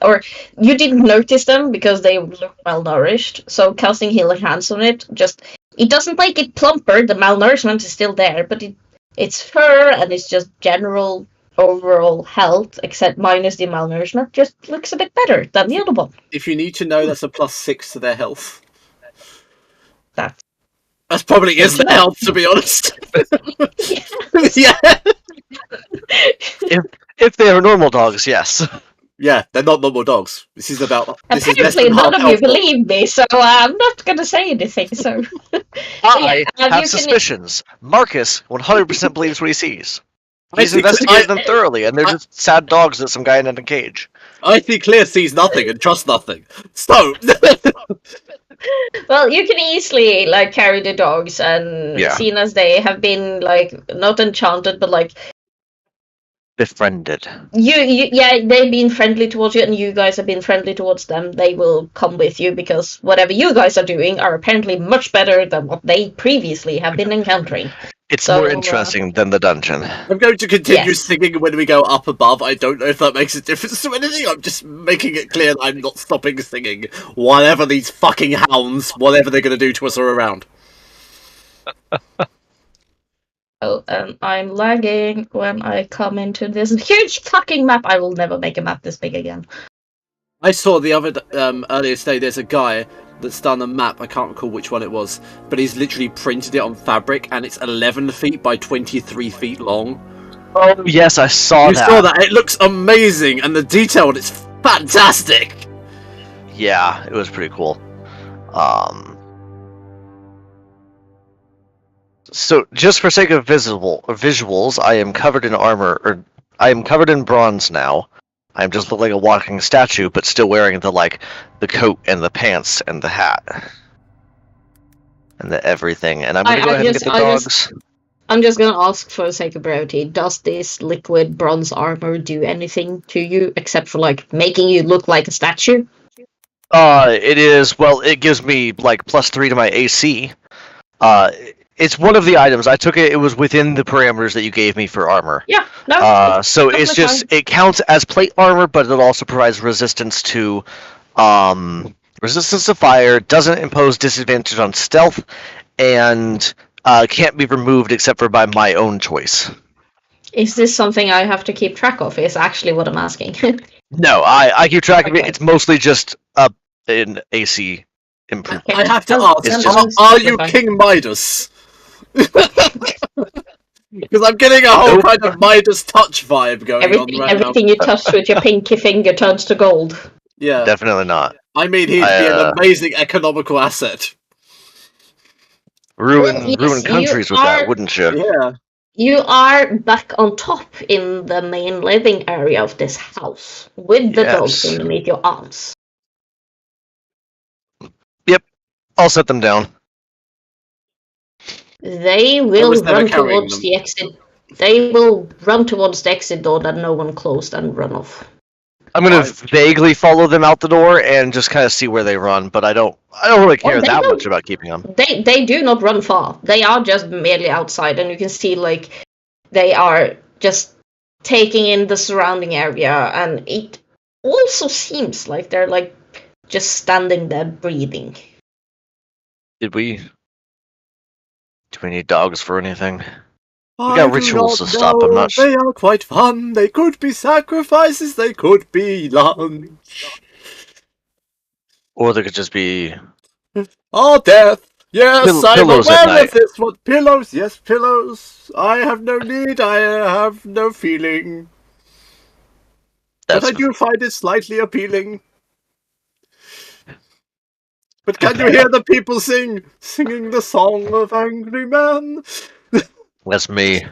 or you didn't notice them because they look malnourished. So casting healing hands on it, it doesn't make it plumper. The malnourishment is still there, but it's fur and it's just general overall health, except minus the malnourishment, just looks a bit better than the other one. If you need to know, that's a +6 to their health. That's That's probably is their health, to be honest. Yeah. If they are normal dogs, yes. Yeah, they're not normal dogs. This is less Apparently, than none half of you helpful. believe me, so I'm not going to say anything. So I you have can- suspicions. Marcus 100% believes what he sees. I He's see- investigated them thoroughly, and they're I- just sad dogs that some guy in a cage. I see Clear sees nothing and trusts nothing. So, Well, you can easily like carry the dogs, and Yeah. seeing as they have been like not enchanted, but like Befriended. yeah, they've been friendly towards you, and you guys have been friendly towards them. They will come with you because whatever you guys are doing are apparently much better than what they previously have been encountering. It's So, more interesting than the dungeon. I'm going to continue Yes. singing when we go up above. I don't know if that makes a difference to anything. I'm just making it clear that I'm not stopping singing. Whatever these fucking hounds, whatever they're going to do to us, are around. Oh, I'm lagging when I come into this huge fucking map. I will never make a map this big again. I saw the other earlier today. There's a guy that's done a map. I can't recall which one it was, but he's literally printed it on fabric, and it's 11 feet by 23 feet long. Oh yes, I saw You that. saw that? It looks amazing, and the detail on it's fantastic. Yeah, it was pretty cool. So just for sake of visuals, I am covered in armor, or I am covered in bronze now. I'm just look like a walking statue, but still wearing the coat and the pants and the hat and the everything. And I'm gonna go ahead and get the dogs. I'm just gonna ask for the sake of brevity, does this liquid bronze armor do anything to you except for like making you look like a statue? It is, well, it gives me like +3 to my AC. It's one of the items. I took it, it was within the parameters that you gave me for armor. Yeah, no. So it's just, it counts as plate armor, but it also provides resistance to fire, doesn't impose disadvantage on stealth, and can't be removed except for by my own choice. Is this something I have to keep track of? Is actually what I'm asking. No, I keep track of it. Okay. It's mostly just an AC improvement. I have to It's ask, just- are you okay. King Midas? Because I'm getting a whole Nope. kind of Midas touch vibe going on right Everything you touch with your pinky finger turns to gold. now. Yeah, Definitely not. I mean he'd be an amazing economical asset. Ruin Yes, countries you with that, are- wouldn't you? Yeah. You are back on top in the main living area of this house, with the dogs Yes. underneath your arms. I'll set them down. They will was never run carrying towards them. the exit. They will run towards the exit door that no one closed and run off. I'm gonna Right. vaguely follow them out the door and just kind of see where they run, but I don't really care they that don't- much about keeping them. They do not run far. They are just merely outside, and you can see like they are just taking in the surrounding area, and it also seems like they're like just standing there breathing. Do we need dogs for anything? I got do rituals not to stop, I'm know. not sure. They are quite fun. They could be sacrifices. They could be lunch. Or they could just be... Or death. Yes, I'm pillows at aware night. of this one. Pillows, yes, pillows. I have no need. I have no feeling. But I do find it slightly appealing. But can you hear the people singing the song of Angry Man? That's me.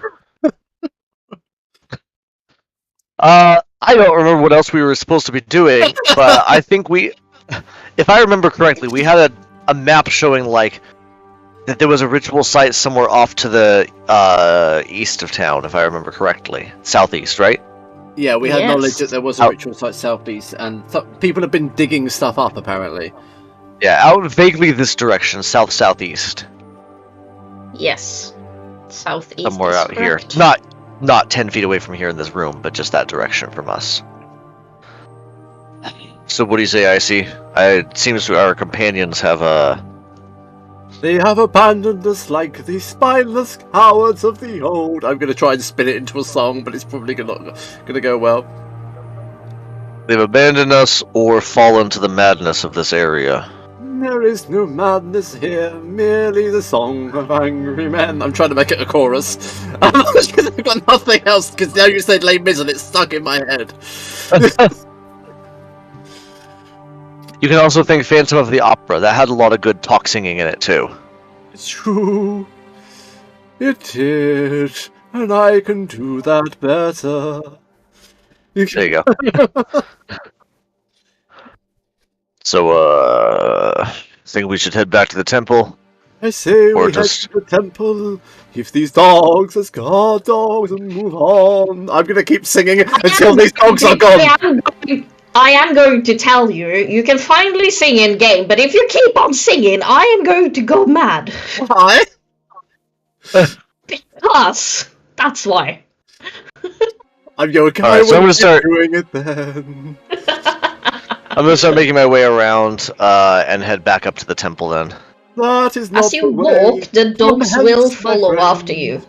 I don't remember what else we were supposed to be doing, but I think if I remember correctly, we had a map showing like that there was a ritual site somewhere off to the east of town, if I remember correctly. Southeast, right? Yeah, we had Yes. knowledge that there was a ritual site southeast, and people have been digging stuff up, apparently. Yeah, out vaguely this direction, southeast. Yes, southeast. Somewhere is out correct. here. Not 10 feet away from here in this room, but just that direction from us. So what do you say, Icy? It seems our companions have They have abandoned us like the spineless cowards of the old. I'm gonna try and spin it into a song, but it's probably gonna go well. they've abandoned us or fallen to the madness of this area. There is no madness here, merely the song of angry men. I'm trying to make it a chorus. I've got nothing else, because now you said Les Mis and it's stuck in my head. You can also think Phantom of the Opera. That had a lot of good talk singing in it too. It's true. It did. And I can do that better. There you go. So, think we should head back to the temple? I say Or we just- head to the temple, give these dogs as guard dogs, and move on. I'm gonna keep singing until these dogs are gone. I am going to tell you, you can finally sing in game, but if you keep on singing, I am going to go mad. Why? Because that's why. I'm yokai. Alright, so I'm gonna start doing it then. I'm gonna start making my way around and head back up to the temple then. That is not As you the way. walk, the dogs hence, will my follow friend. after you.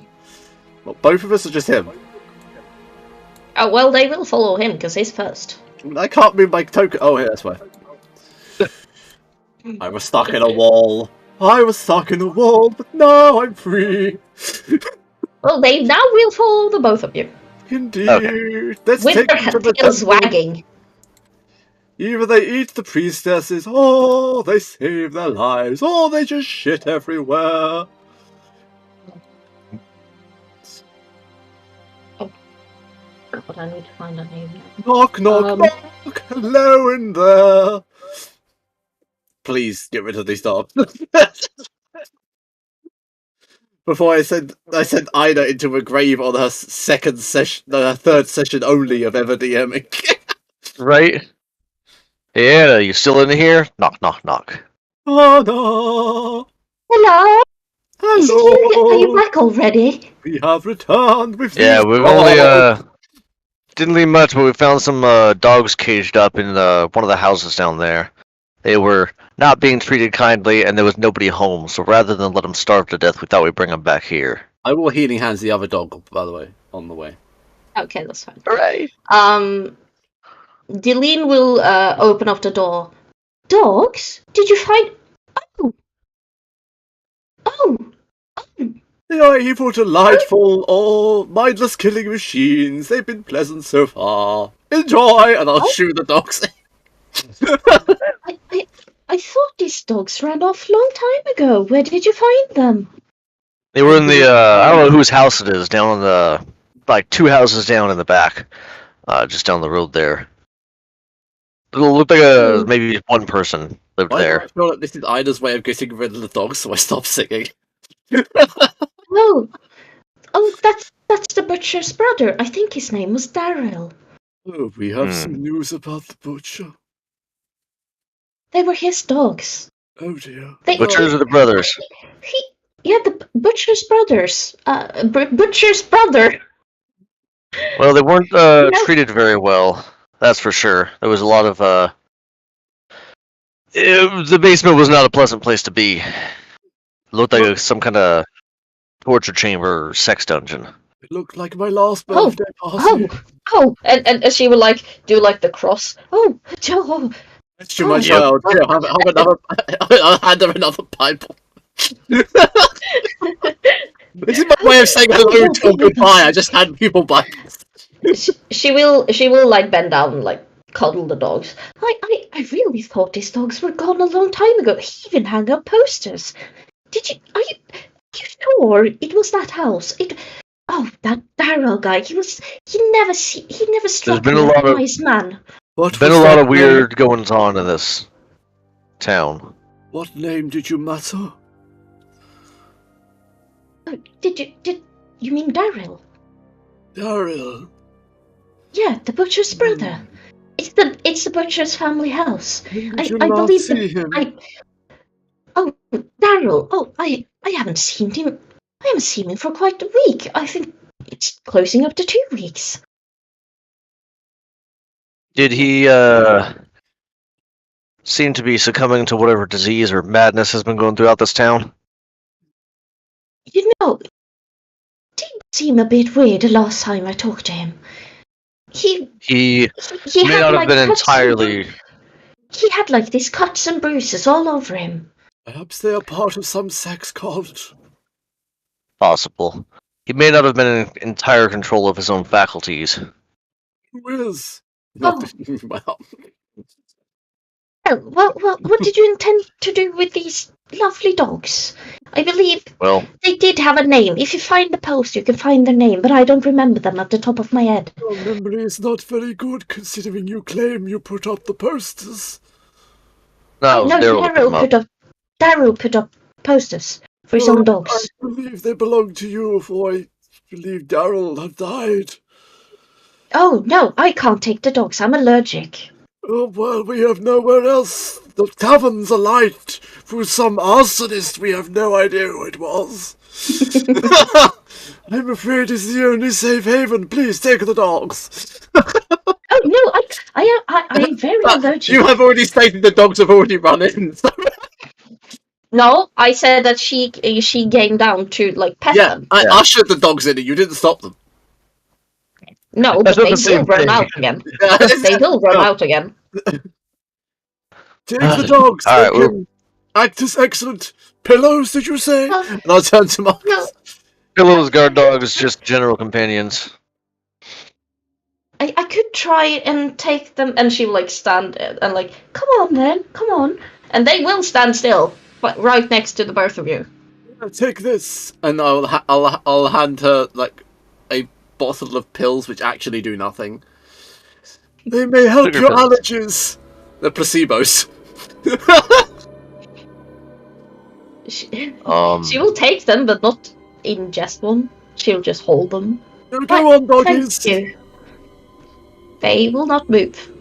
Well, both of us or just him? Oh, well, they will follow him because he's first. I can't move my token. Oh, here, that's why. I was stuck in a wall. I was stuck in a wall, but now I'm free. Well, they now will follow the both of you. Indeed. Okay. Let's With take their them to the tails temple. wagging. Either they eat the priestesses, or they save their lives, or they just shit everywhere. But I need to find a name. Knock, knock, knock. Hello in there. Please get rid of these dogs. Before I sent Ida into a grave on her second session, her third session only of ever DMing. Right? Yeah, you still in here? Knock, knock, knock. Oh no! Hello? Are you Hello! back already? We have returned with Yeah, these we've dogs. only didn't leave much, but we found some dogs caged up in one of the houses down there. They were not being treated kindly, and there was nobody home. So rather than let them starve to death, we thought we'd bring them back here. I will healing hands the other dog, by the way, on the way. Okay, that's fine. Hooray! Deline will open up the door. Dogs? Did you find... Oh! They are evil, delightful, or mindless killing machines. They've been pleasant so far. Enjoy, and I'll shoo the dogs. I thought these dogs ran off a long time ago. Where did you find them? They were in the I don't know whose house it is, down in the like 2 houses down in the back, just down the road there. It looked like maybe one person lived Why do there. I feel like this is Ida's way of getting rid of the dogs, so I stop singing. Oh, that's the butcher's brother. I think his name was Daryl. Oh, we have some news about the butcher. They were his dogs. Oh dear. Butchers are the brothers. The butcher's brothers. Butcher's brother. Well, they weren't treated very well. That's for sure. There was a lot of the basement was not a pleasant place to be. It looked like some kind of torture chamber or sex dungeon. It looked like my last birthday party. And she would do the cross. That's too much, child. Here, have another. I'll hand her another Bible. This is my way of saying hello till goodbye. I just hand people Bibles. She will bend down and cuddle the dogs. I really thought these dogs were gone a long time ago. He even hung up posters. Are you sure it was that house? That Daryl guy. He never struck me as a nice man. There's been a lot of weird goings on in this town. What name did you mutter? Did you mean Daryl? Daryl. Yeah, the butcher's brother. It's the butcher's family house. Did you I not believe see him? Daryl. I haven't seen him. I haven't seen him for quite a week. I think it's closing up to 2 weeks. Did he seem to be succumbing to whatever disease or madness has been going throughout this town? You know, it did seem a bit weird the last time I talked to him. He may not have been entirely. He had these cuts and bruises all over him. Perhaps they are part of some sex cult. Possible. He may not have been in entire control of his own faculties. Who is? Oh. Well, Well, what did you intend to do with these lovely dogs? I believe Well, they did have a name. If you find the post, you can find their name, but I don't remember them at the top of my head. Your memory is not very good, considering you claim you put up the posters. no, Daryl put up posters for his own dogs. I believe they belong to you, for I believe Daryl had died. Oh, no, I can't take the dogs. I'm allergic. Oh, well, we have nowhere else. The tavern's alight. Through some arsonist, we have no idea who it was. I'm afraid it's the only safe haven. Please take the dogs. Oh, no, I am very allergic. You have already stated the dogs have already run in. So... No, I said that she came down to, like, pet them. I ushered the dogs in and you didn't stop them. No, but they will run out again. They will run out again. Take the dogs. All right, they can act as excellent pillows, did you say? No. And I'll turn to Mark. No. Pillows, guard dogs, just general companions. I could try and take them, and she will, like, stand and, like, come on then, come on. And they will stand still, but right next to the both of you. Take this, and I'll hand her like a bottle of pills which actually do nothing. They may help Sugar your pills. allergies. They're placebos. She will take them, but not ingest one. She'll just hold them. Go on, doggies. Thank you. They will not move.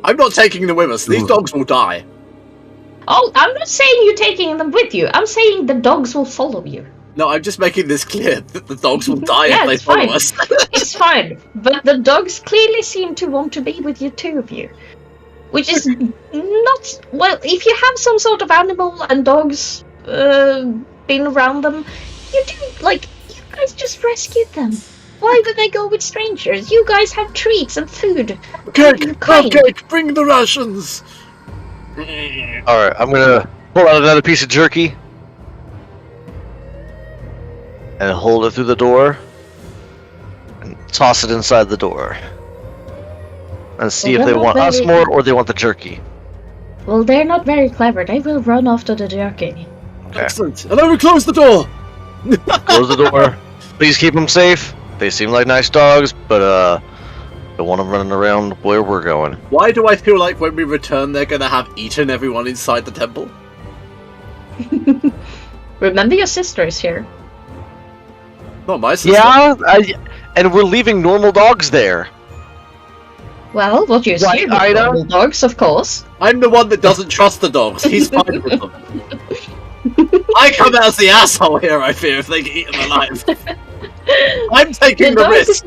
I'm not taking them with us. These dogs will die. Oh, I'm not saying you're taking them with you. I'm saying the dogs will follow you. No, I'm just making this clear that the dogs will die Yeah, if they it's follow fine. us. It's fine. But the dogs clearly seem to want to be with the two of you. Which is not... Well, if you have some sort of animal and dogs being around them, you do, like, you guys just rescued them. Why would they go with strangers? You guys have treats and food. Cake, bring the rations. Alright, I'm gonna pull out another piece of jerky and hold it through the door and toss it inside the door and see if they want us more or they want the jerky. Well, they're not very clever. They will run after the jerky. Okay. Excellent. And I will close the door. Close the door. Please keep them safe. They seem like nice dogs, but don't want them running around where we're going. Why do I feel like when we return they're gonna have eaten everyone inside the temple? Remember your sister is here. Not my sister. Yeah, and we're leaving normal dogs there. Well, what you Right, see with Ida? normal dogs, of course. I'm the one that doesn't trust the dogs. He's fine with them. I come out as the asshole here, I fear, if they get eaten alive. I'm taking the risk.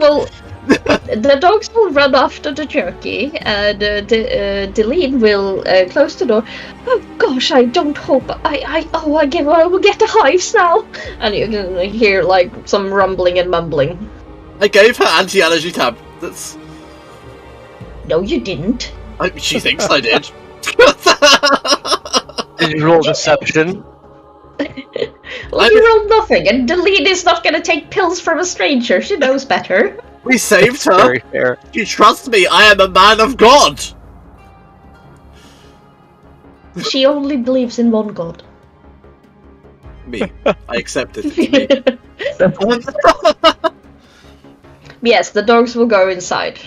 The dogs will run after the jerky, and Deline will close the door. Oh gosh, I don't hope I will get the hives now. And you can hear like some rumbling and mumbling. I gave her anti-allergy tablets. No, you didn't. She thinks I did. Did you roll deception? Well, you rolled nothing, and Deline is not going to take pills from a stranger. She knows better. We saved her. Very fair. You trust me, I am a man of God. She only believes in one god. Me. I accept it. It's me. Yes, the dogs will go inside.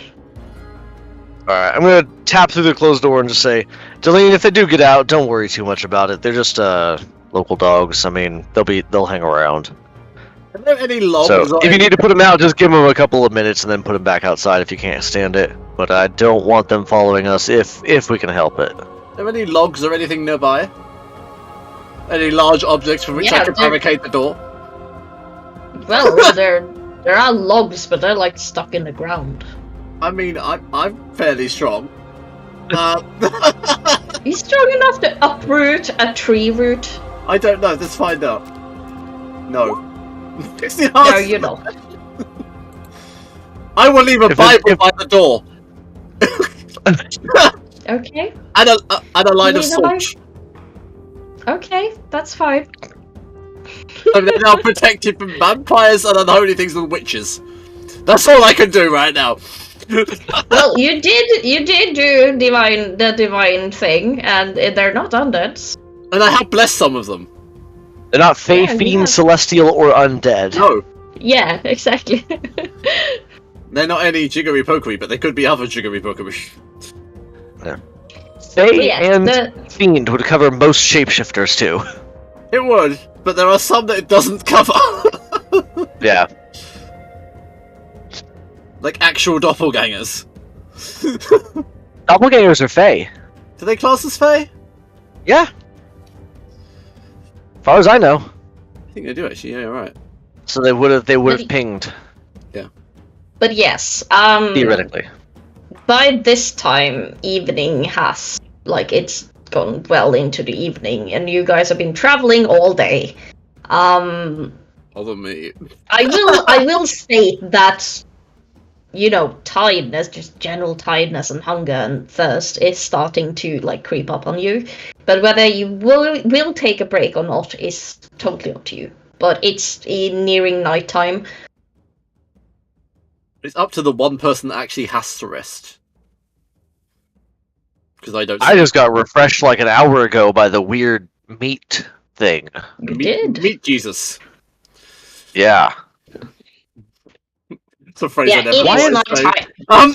Alright, I'm gonna tap through the closed door and just say, Deline, if they do get out, don't worry too much about it. They're just local dogs. I mean, they'll hang around. Are there any logs? So if you need to put them out, just give them a couple of minutes and then put them back outside if you can't stand it. But I don't want them following us if we can help it. Are there any logs or anything nearby? Any large objects from which I can barricade the door? Well, there are logs, but they're like stuck in the ground. I mean, I'm fairly strong. He's strong enough to uproot a tree root. I don't know. Let's find out. No. It's the No, answer. you know. I will leave a Bible by the door. Okay. And a line of Leave a salt. Okay, that's fine. So they're now protected from vampires and unholy things and witches. That's all I can do right now. Well, you did do the divine thing, and they're not undeads. And I have blessed some of them. They're not fey, Yeah, fiend, yeah. celestial, or undead. No, Yeah, exactly. they're not any jiggery pokery, but they could be other jiggery pokery. Fey Yeah, and fiend would cover most shapeshifters too. It would, but there are some that it doesn't cover. Yeah. Like actual doppelgangers. Doppelgangers are fey. Do they class as Fae? Yeah. As far as I know. I think they do actually, yeah, you're right. So they would have But- pinged, But yes, theoretically. by this time, evening has it's gone well into the evening, and you guys have been traveling all day. Other me. I will state that, tiredness, just general tiredness and hunger and thirst is starting to creep up on you. But whether you will take a break or not is totally up to you. But it's nearing nighttime. It's up to the one person that actually has to rest. Because I don't. I just got refreshed like an hour ago by the weird meat thing. You did. Meet Jesus. Yeah. It's a phrase Yeah, I never it Why is is wanted to say. nighttime.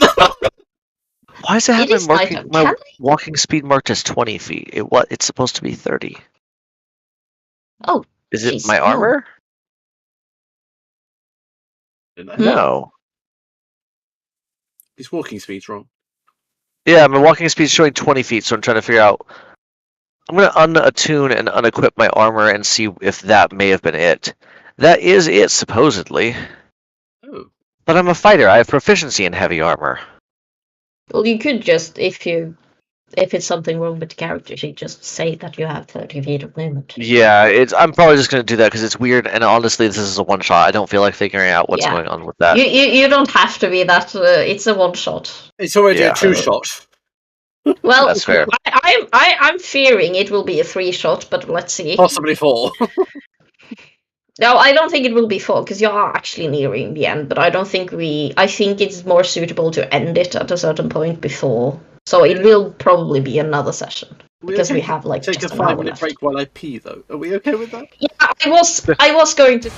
Why is it It having is nighttime. my Can walking speed marked as 20 feet? It's supposed to be 30. Oh, Is it jeez, my no. armor? No. His walking speed's wrong. Yeah, my walking speed's showing 20 feet, so I'm trying to figure out. I'm going to unattune and unequip my armor and see if that may have been it. That is it, supposedly. Oh. But I'm a fighter. I have proficiency in heavy armor. Well, you could just, if it's something wrong with the character, you just say that you have 30 feet of movement. Yeah, I'm probably just going to do that because it's weird, and honestly, this is a one-shot. I don't feel like figuring out what's Yeah. going on with that. You don't have to be that. It's a one shot. It's already Yeah. a two-shot. Well, That's fair. I'm fearing it will be a 3-shot, but let's see. Possibly 4. No, I don't think it will be 4 because you are actually nearing the end. But I don't think I think it's more suitable to end it at a certain point before. So it will probably be another session because we have Take just a an hour 5-minute left. break while I pee, though. Are we okay with that? Yeah, I was going to.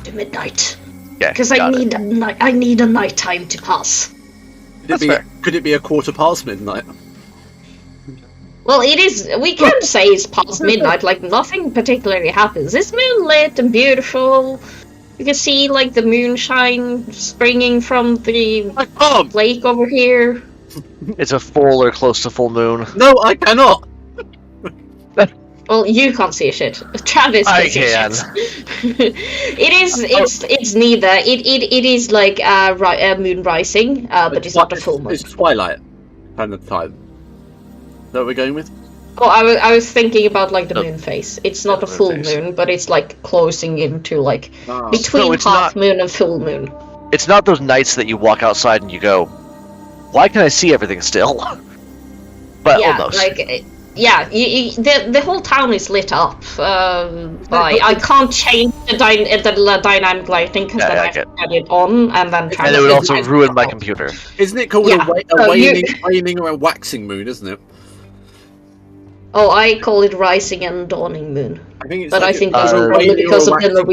To midnight. Yeah, Because I need a nighttime to pass. Could it be a quarter past midnight? Well, it is. We can say it's past midnight. Like nothing particularly happens. It's moonlit and beautiful. You can see like the moonshine springing from the lake over here. It's a full or close to full moon. No, I cannot. Well, you can't see shit. Travis can see can. shit. It's neither. It is like a moon rising, but it's not a full moon. It's twilight kind of time. Is that what we're going with? Oh, I was thinking about like the No. moon phase. It's not a moon full phase. moon, but it's like closing into like between No, it's half not. moon and full moon. It's not those nights that you walk outside and you go, why can I see everything still? But Yeah, almost. like the whole town is lit up. I can't change the dynamic lighting because then I have to get it on and then. And it would also ruin my computer. Isn't it called Yeah, a waning or a waxing moon, isn't it? Oh, I call it rising and dawning moon, I think it's but like I think a that's probably waning or because a of the waxing moon.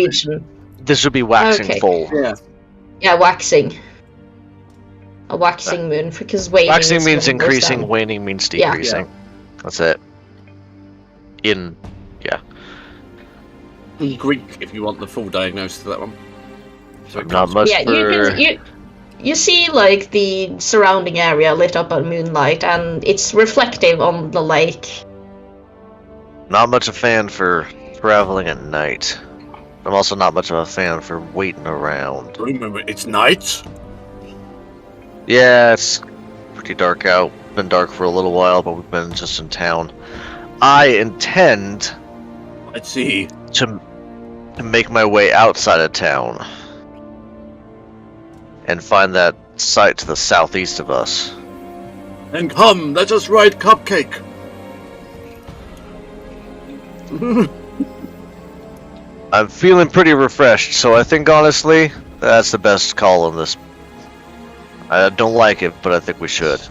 Norwegian. This would be waxing Okay. full. Yeah. Yeah, waxing. A waxing moon, because waning. Waxing is means when it goes increasing, down. waning means Yeah. decreasing. That's it. In Greek, if you want the full diagnosis of that one. So it Not comes- much Yeah, for... you see like the surrounding area lit up by moonlight, and it's reflective on the lake. Not much a fan for traveling at night. I'm also not much of a fan for waiting around. Remember, it's night. Yeah, it's pretty dark out. Been dark for a little while, but we've been just in town. I intend Let's see. to make my way outside of town and find that site to the southeast of us. And come, let us ride Cupcake. I'm feeling pretty refreshed, so I think honestly that's the best call on this. I don't like it, but I think we should.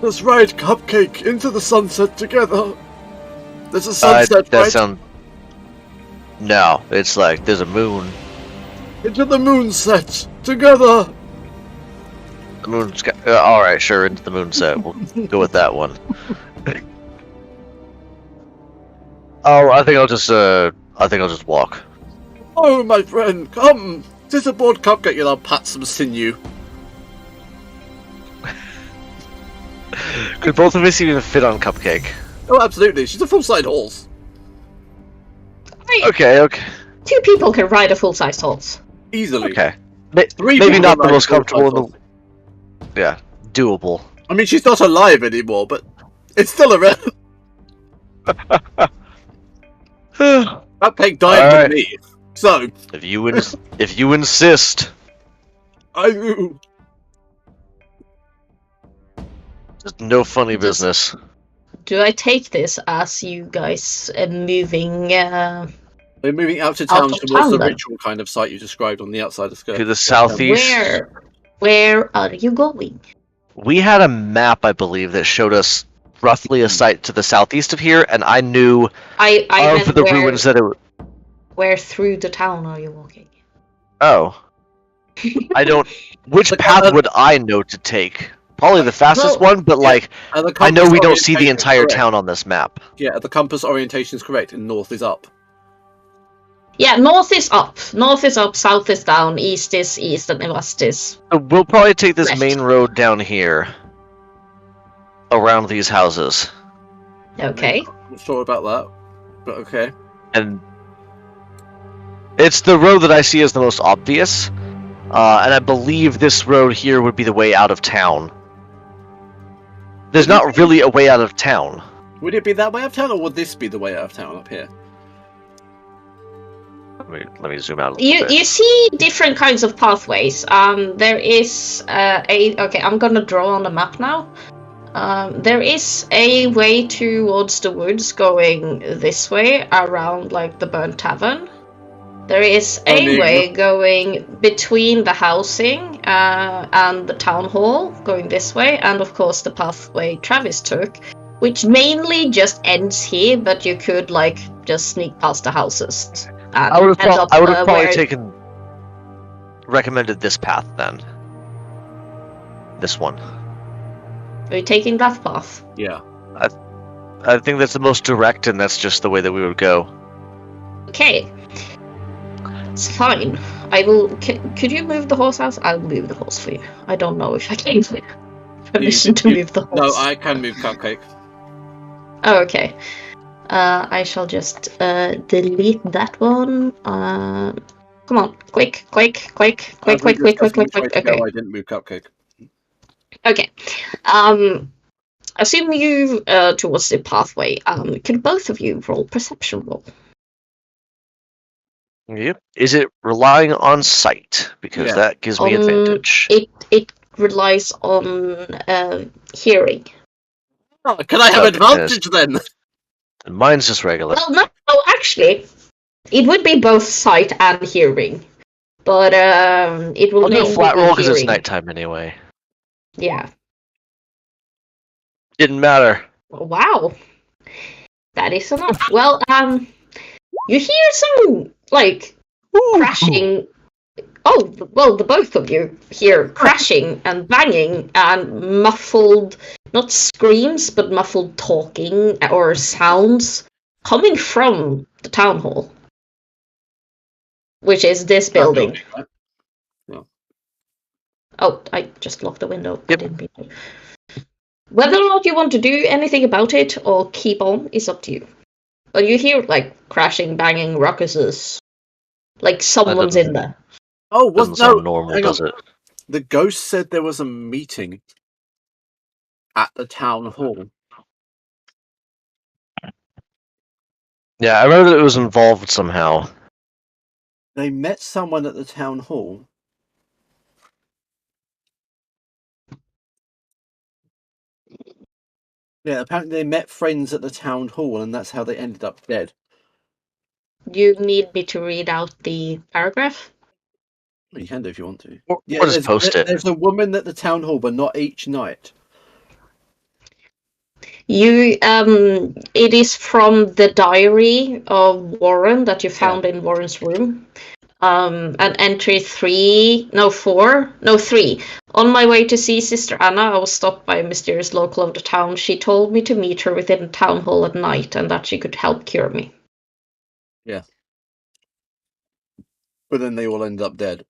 Let's ride Cupcake into the sunset together. There's a sunset, that right? sound. No, it's like there's a moon. Into the moon set together. The moon's got. All right, sure, into the moon set. We'll go with that one. Oh, I think I'll just walk. Oh, my friend, come. Sit aboard Cupcake and I'll pat some sinew. Could both of us even fit on Cupcake? Oh, absolutely. She's a full-size horse. Okay. Two people can ride a full-sized horse. Easily. Okay. Three Maybe people not the ride most a full-size comfortable in horse. the. Yeah, doable. I mean, she's not alive anymore, but it's still around. Cupcake died Alright. with me. So, If you insist. I do. Just no funny business. Do I take this as you guys moving? We're moving out to Out town of towards town, the then. ritual kind of site you described on the outside of Skirt. To the southeast. Where are you going? We had a map, I believe, that showed us roughly a site to the southeast of here, and I knew I of meant the where, ruins that it. Where through the town are you walking? Oh. I don't. Which But, path would I know to take? Probably the fastest Well, one, but like, And the I know compass we don't see the orientation is entire correct. town on this map. Yeah, the compass orientation is correct, and north is up. Yeah, north is up, south is down, east is east, and west is. So we'll probably take this Left. main road down here. Around these houses. Okay. Not sure about that, but okay. And it's the road that I see as the most obvious. And I believe this road here would be the way out of town. There's not really a way out of town. Would it be that way out of town, or would this be the way out of town up here? Let me zoom out a little bit. You see different kinds of pathways. There is okay, I'm gonna draw on the map now. There is a way towards the woods going this way around like the burnt tavern. There is a way going between the housing and the town hall going this way, and of course the pathway Travis took, which mainly just ends here, but you could like just sneak past the houses. And I would have probably where... recommended this path then. This one. Are you taking that path? Yeah. I think that's the most direct, and that's just the way that we would go. Okay. It's fine. I will. Could you move the horse out? I'll move the horse for you. I don't know if I can give permission to move the horse. No, I can move Cupcake. Oh, okay. I shall just delete that one. Come on, quick. Okay. No, I didn't move Cupcake. Okay. Assume you towards the pathway. Can both of you roll perception roll? Yep. Is it relying on sight? Because that gives me advantage. It relies on hearing. Oh, can I have advantage then? And mine's just regular. Well, no, actually, it would be both sight and hearing, but it will. I'll do a flat roll because it's hearing. nighttime anyway. Yeah. Didn't matter. Wow. That is enough. Well, you hear some like crashing. Oh, well, the both of you hear crashing and banging and muffled, not screams, but muffled talking or sounds coming from the town hall, which is this building. No. Oh, I just locked the window. Yep. I didn't mean to. Whether or not you want to do anything about it or keep on is up to you. But you hear like crashing, banging, ruckuses, like someone's in there. Oh, Doesn't sound normal, does it? The ghost said there was a meeting at the town hall. Yeah, I remember that it was involved somehow. They met someone at the town hall. Yeah, apparently they met friends at the town hall, and that's how they ended up dead. You need me to read out the paragraph? Well, you can do if you want to. Or just post it. There's a woman at the town hall, but not each night. It is from the diary of Warren that you found in Warren's room. And entry 3. On my way to see Sister Anna, I was stopped by a mysterious local of the town. She told me to meet her within the town hall at night and that she could help cure me. Yeah. But then they all ended up dead.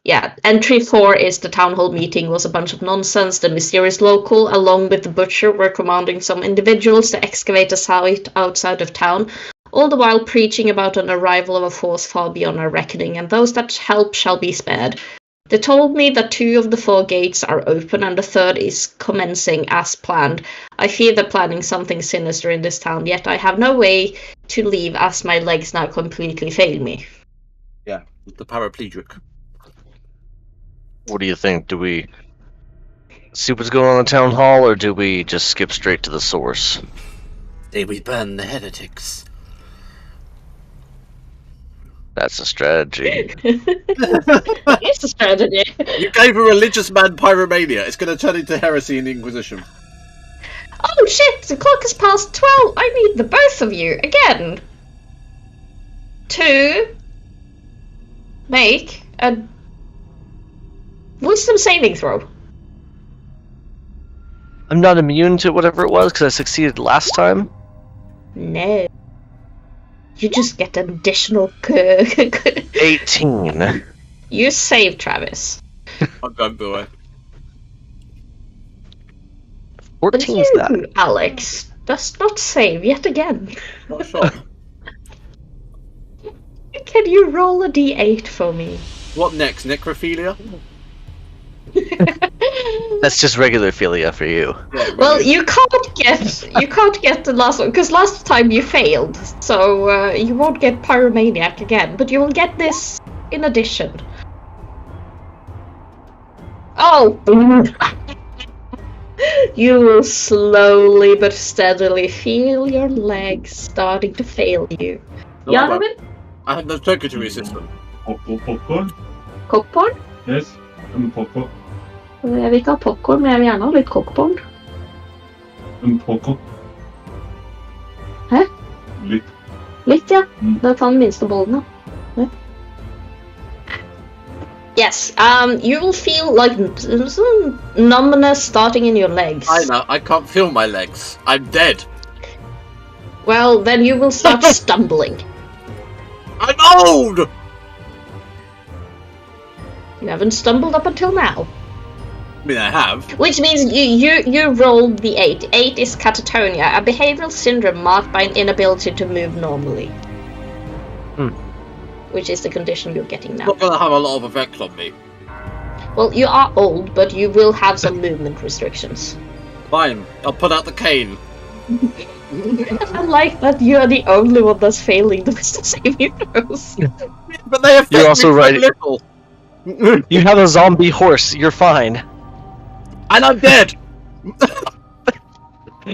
Yeah, entry 4 is the town hall meeting was a bunch of nonsense. The mysterious local, along with the butcher, were commanding some individuals to excavate a site outside of town, all the while preaching about an arrival of a force far beyond our reckoning, and those that help shall be spared. They told me that 2 of the 4 gates are open and the 3rd is commencing as planned. I fear they're planning something sinister in this town, yet I have no way to leave as my legs now completely fail me. Yeah, the paraplegic. What do you think? Do we see what's going on in the town hall, or do we just skip straight to the source? Did we burn the heretics? That's a strategy. It's a strategy. You gave a religious man pyromania. It's going to turn into heresy and Inquisition. Oh shit, the clock is past 12. I need the both of you again to make a wisdom saving throw. I'm not immune to whatever it was because I succeeded last time. No. You just get an additional 18. You save, Travis. I'm going to it. 14's that. Alex, does not save yet again. Not sure. Can you roll a d8 for me? What next? Necrophilia? That's just regular philia for you. Yeah, Well, you can't get the last one because last time you failed, so you won't get pyromaniac again. But you will get this in addition. Oh, You will slowly but steadily feel your legs starting to fail you. No, Yeah, I won't. Robin? I have no circuitry system. Popcorn? Cockporn? Yes, popcorn. Jeg vil ikke ha popcorn, men jeg vil gjerne ha litt cockporn. Popcorn. Hæ? Litt. Litt, ja. Da tar den minste bollen, da. Ja. Yes, you will feel like some numbness starting in your legs. I know, I can't feel my legs. I'm dead. Well, then you will start stumbling. I'm old! You haven't stumbled up until now. I mean, I have. Which means you rolled the 8. 8 is catatonia, a behavioral syndrome marked by an inability to move normally. Which is the condition you're getting It's now. not gonna have a lot of effect on me. Well, you are old, but you will have some movement restrictions. Fine, I'll put out the cane. I like that you are the only one that's failing the wisdom saving throws. But they affect You're also me so right. little. You have a zombie horse. You're fine. And I'm dead!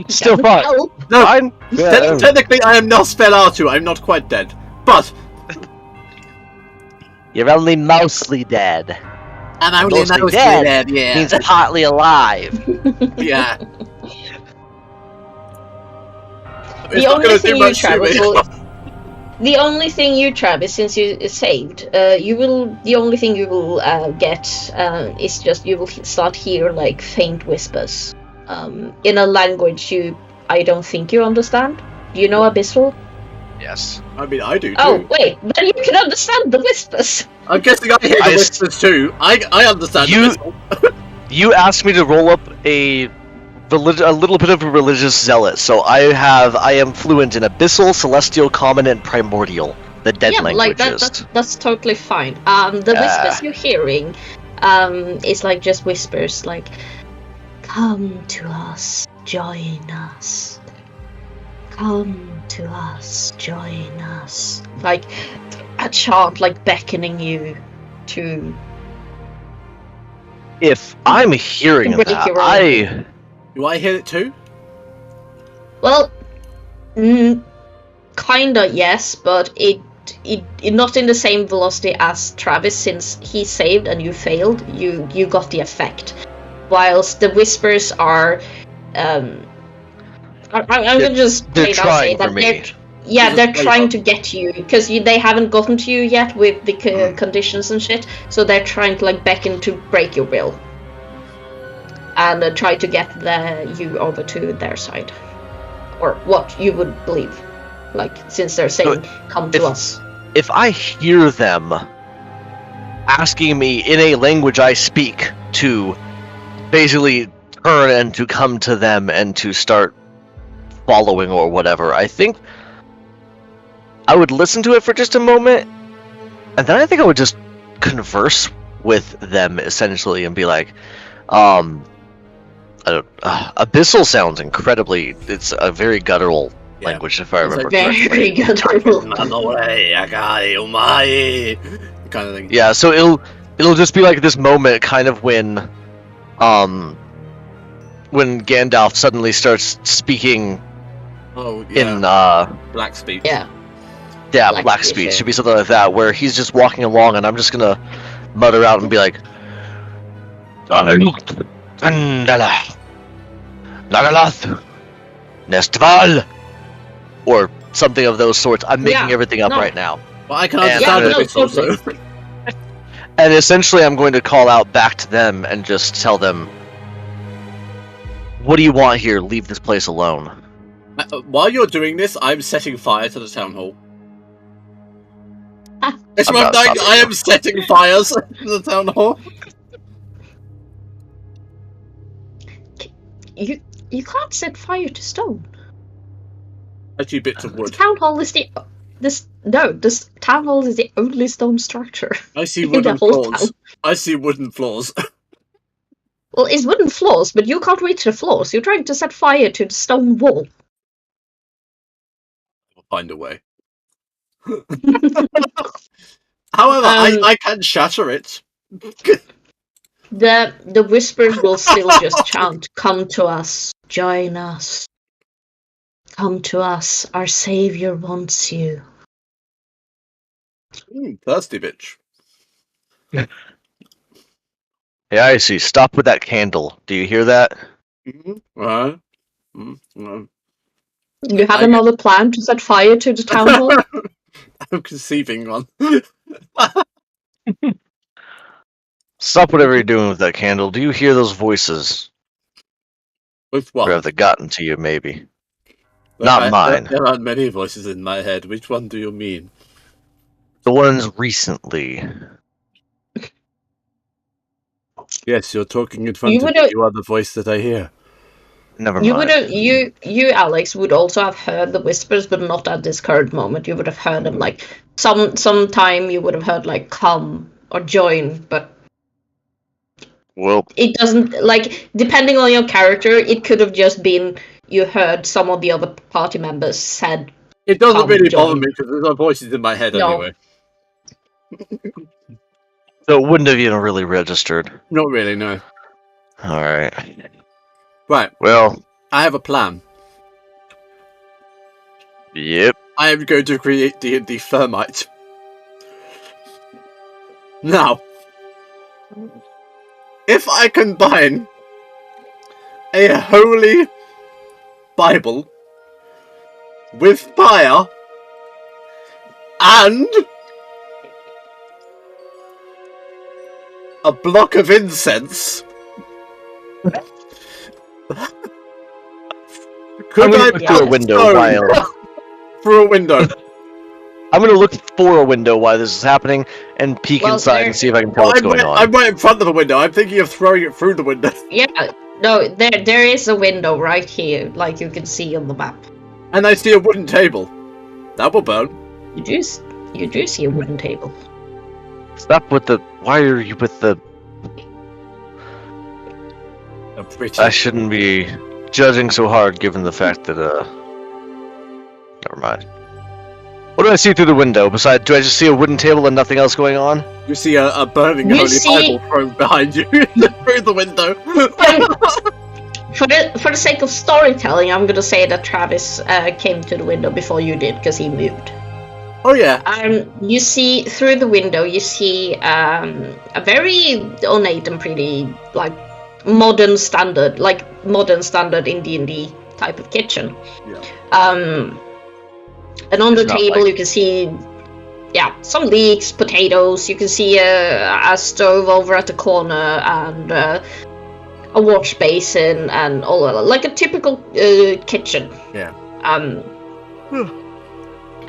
Still Doesn't fine. help. No, Fine. Yeah, technically I am Nosferatu, I'm not quite dead. But, You're only mostly dead. I'm only Mostly mostly dead. dead, yeah. Means partly alive. Yeah. The only thing you, Travis, the only thing you, Travis, since you saved, the only thing you will get is just you will start hear like faint whispers, in a language I don't think you understand. Do you know Abyssal? Yes. I mean, I do too. Oh wait, then you can understand the whispers. I'm guessing I hear the whispers too. I understand You- the whistle. You asked me to roll up a little bit of a religious zealot, so I am fluent in Abyssal, Celestial, Common, and Primordial, the dead Yeah, like languages. that's totally fine. The whispers you're hearing, is like just whispers, like, "Come to us, join us. Come to us, join us." Like a chant, like beckoning you to. If I'm hearing Break that, your own. Do I hear it too? Well, kinda yes, but it not in the same velocity as Travis, since he saved and you failed. You got the effect, whilst the whispers are. I'm gonna just they're plain out say trying for that me. they're trying to get you because they haven't gotten to you yet with the conditions and shit. So they're trying to like beckon to break your will and try to get you over to their side, or what you would believe. Like since they're saying, "Come to us." If I hear them asking me in a language I speak to basically turn and to come to them and to start following or whatever, I think I would listen to it for just a moment, and then I think I would just converse with them essentially and be like, Abyssal sounds incredibly. It's a very guttural language, if I It's remember like Very correctly. good. Away, Agai, Omae, kind of thing. Yeah, so it'll just be like this moment, kind of when Gandalf suddenly starts speaking Oh yeah. in Black speech. Yeah. black speech. Should be something like that, where he's just walking along, and I'm just gonna mutter out and be like, Nagalath, Nestval, or something of those sorts. I'm making everything up right now. Well, I can And- understand Yeah, it also. And essentially, I'm going to call out back to them and just tell them, "What do you want here? Leave this place alone." While you're doing this, I'm setting fire to the town hall. Ah. It's I'm what I'm not doing. stopping I you. am setting fires to the town hall. You can't set fire to stone. A few bits of The wood. town hall is this town hall is the only stone structure I see in the wooden whole floors. town. I see wooden floors. Well, it's wooden floors, but you can't reach the floors. You're trying to set fire to the stone wall. I'll find a way. However, I can shatter it. The whispers will still just chant, "Come to us, join us. Come to us, our savior wants you." Thirsty bitch. Hey, I see. Stop with that candle. Do you hear that? Right. Mm-hmm. You have another plan to set fire to the town hall? I'm conceiving one. Stop whatever you're doing with that candle. Do you hear those voices? With Or what? have they gotten to you, maybe? Look, Not mine. There are many voices in my head. Which one do you mean? The ones recently. Yes, you're talking in front You of me. would've- You are the voice that I hear. Never You mind. would have, you, Alex, would also have heard the whispers, but not at this current moment. You would have heard them like sometime. You would have heard like "come" or "join," but Well, it doesn't like depending on your character. It could have just been you heard some of the other party members said. It doesn't Come, really bother join. me because there's no voices in my head No. anyway. so it wouldn't have even really registered. Not really, no. Alright. Right, Well, I have a plan. yep. I am going to create D&D Thermite. Now, if I combine a holy Bible with fire and a block of incense, I'm could gonna I look through a put window stone while through a window? I'm gonna look for a window while this is happening and peek Well, inside there- and see if I can tell Well, what's going I'm on. right in front of the window. I'm thinking of throwing it through the window. Yeah, no, there is a window right here, like you can see on the map. And I see a wooden table. That will burn. You do see a wooden table. Stop with the. Why are you with the? A pretty. I shouldn't be judging so hard, given the fact that Never mind. What do I see through the window? Besides, do I just see a wooden table and nothing else going on? You see a burning You holy see- Bible thrown behind you through the window. For the sake of storytelling, I'm gonna say that Travis came to the window before you did because he moved. Oh yeah. You see through the window. You see a very ornate and pretty, like modern standard in D&D type of kitchen. Yeah. And on the It's not table like- you can see, some leeks, potatoes. You can see a stove over at the corner and a wash basin and all that, like a typical kitchen. Yeah.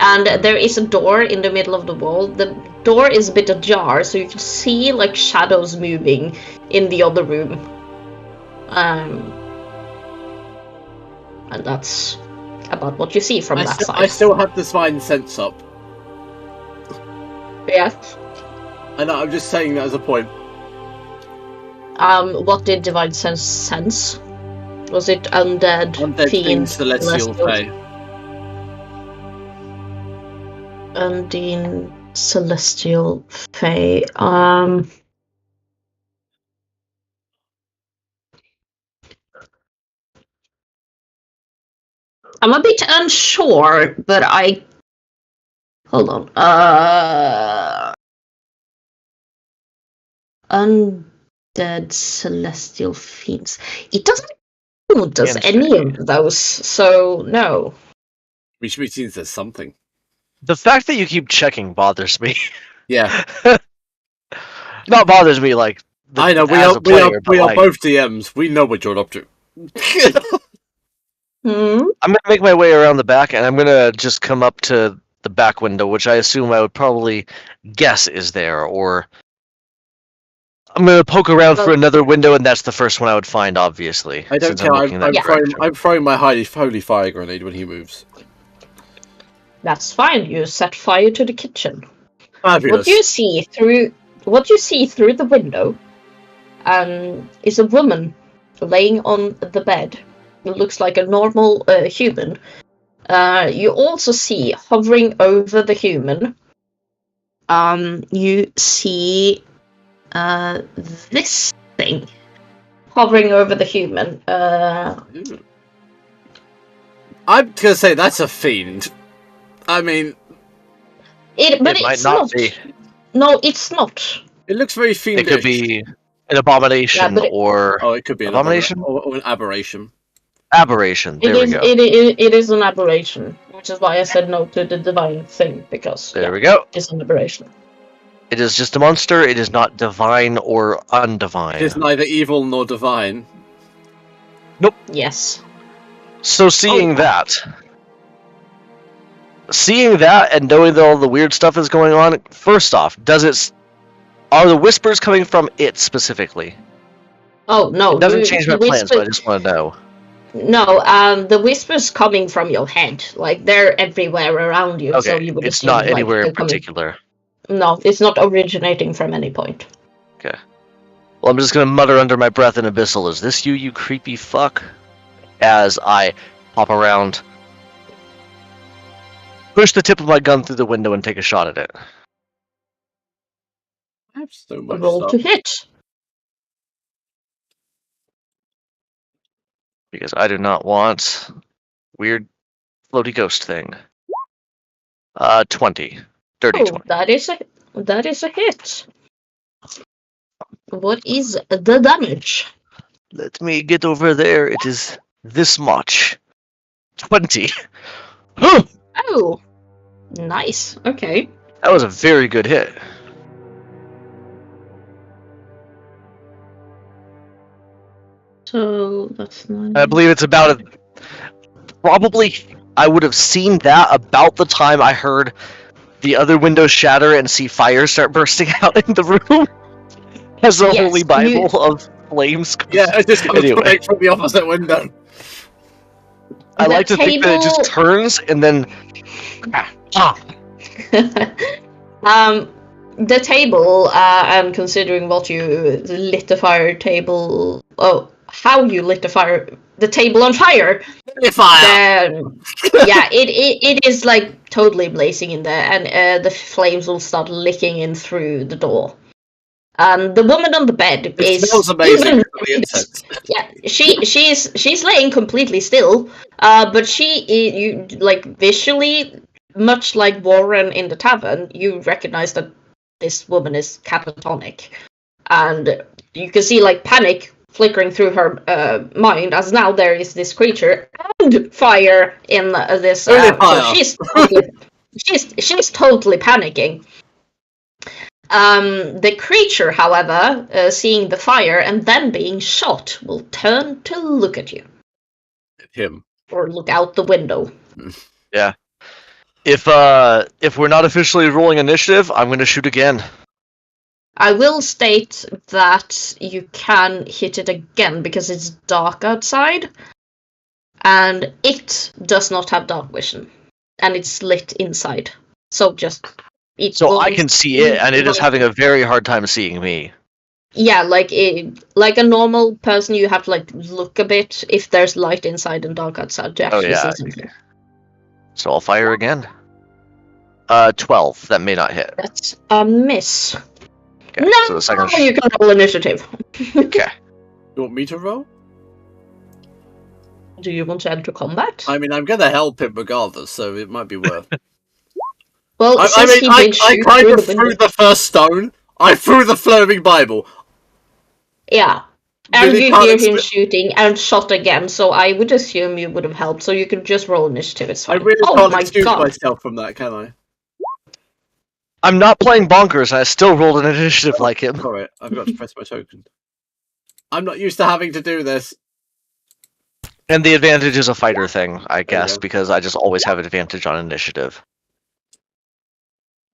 And there is a door in the middle of the wall. The door is a bit ajar, so you can see like shadows moving in the other room. And that's about what you see from that I side. still have the divine sense up. Yeah. And I'm just saying that as a point. What did Divine sense? Was it undead, Undead fiend, fiend, celestial fey. Undine, celestial, fey. I'm a bit unsure, but hold on. Undead celestial fiends. It doesn't does any of those, so no. Which means there's something. The fact that you keep checking bothers me. Yeah. Not bothers me like. I know, we as are a player, but, we are like, both DMs. We know what you're up to. Hmm? I'm gonna make my way around the back, and I'm gonna just come up to the back window, which I assume I would probably guess is there, or I'm gonna poke around for another window, and that's the first one I would find, obviously. I don't since care. looking in that direction. I'm throwing my holy fire grenade when he moves. That's fine. You set fire to the kitchen. Fabulous. What you see through the window is a woman laying on the bed. It looks like a normal human. You also see hovering over the human. You see this thing hovering over the human. I'm gonna say that's a fiend. I mean, But It might it's not be. No, it's not. it looks very fiendish. It could be an abomination but or Oh, it could be an abomination? or an aberration. Aberration. There we go. It is an aberration, which is why I said no to the divine thing, because There we go. it's an aberration. It is just a monster. It is not divine or undivine. It is neither evil nor divine. Yes. So seeing that and knowing that all the weird stuff is going on, first off, are the whispers coming from it specifically? Oh no. It doesn't change my plans, but I just want to know. No, the whispers coming from your head, like they're everywhere around you. Okay, So you would it's assume, not like, anywhere they're in coming- particular. No, it's not originating from any point. Okay. Well, I'm just gonna mutter under my breath in Abyssal, "Is this you, you creepy fuck?" As I pop around, push the tip of my gun through the window and take a shot at it. I have so much Roll stuff. to hit. Because I do not want weird floaty ghost thing. 20. Dirty Oh, 20. that is a hit. What is the damage? Let me get over there. It is this much. 20. That Oh, nice. Okay. was a very good hit. So that's 9. I believe it's about probably I would have seen that about the time I heard the other window shatter and see fire start bursting out in the room. As the Yes, holy Bible of flames. Yeah, it just comes Anyway. straight from the opposite window. I The like to think that it just table- turns and then. The table, and considering what you lit the fire table, how you lit the table on fire, Fire! then yeah, it is like totally blazing in there, and the flames will start licking in through the door. The woman on the bed It is smells amazing even- for the incense. Yeah, she's laying completely still, but you like visually, much like Warren in the tavern, you recognize that this woman is catatonic, and you can see like panic flickering through her mind as now there is this creature and fire in this. Only So fire. she's totally panicking. The creature, however, seeing the fire and then being shot, will turn to look at you Him. or look out the window. Yeah. If we're not officially rolling initiative, I'm gonna shoot again. I will state that you can hit it again because it's dark outside, and it does not have dark vision, and it's lit inside. So just So I can see it, and it is having a very hard time seeing me. Yeah, like a normal person, you have to like look a bit if there's light inside and dark outside to actually yeah. see something. So I'll fire again. 12. That may not hit. That's a miss. Okay. No, So the second. you can roll initiative. Okay. You want me to roll? Do you want to enter combat? I mean, I'm gonna help him regardless, so it might be worth. Well, I since mean, he I did shoot kind through of the threw window. the first stone. I threw the flowing Bible. Yeah. And Really you can't hear him shooting and shot again, so I would assume you would have helped, so you could just roll initiative, it's I fine. really Oh can't my excuse god. myself from that, can I? I'm not playing bonkers. I still rolled an initiative like him. Alright, I've got to press my token. I'm not used to having to do this. And the advantage is a fighter thing, I you guess, go. because I just always have advantage on initiative.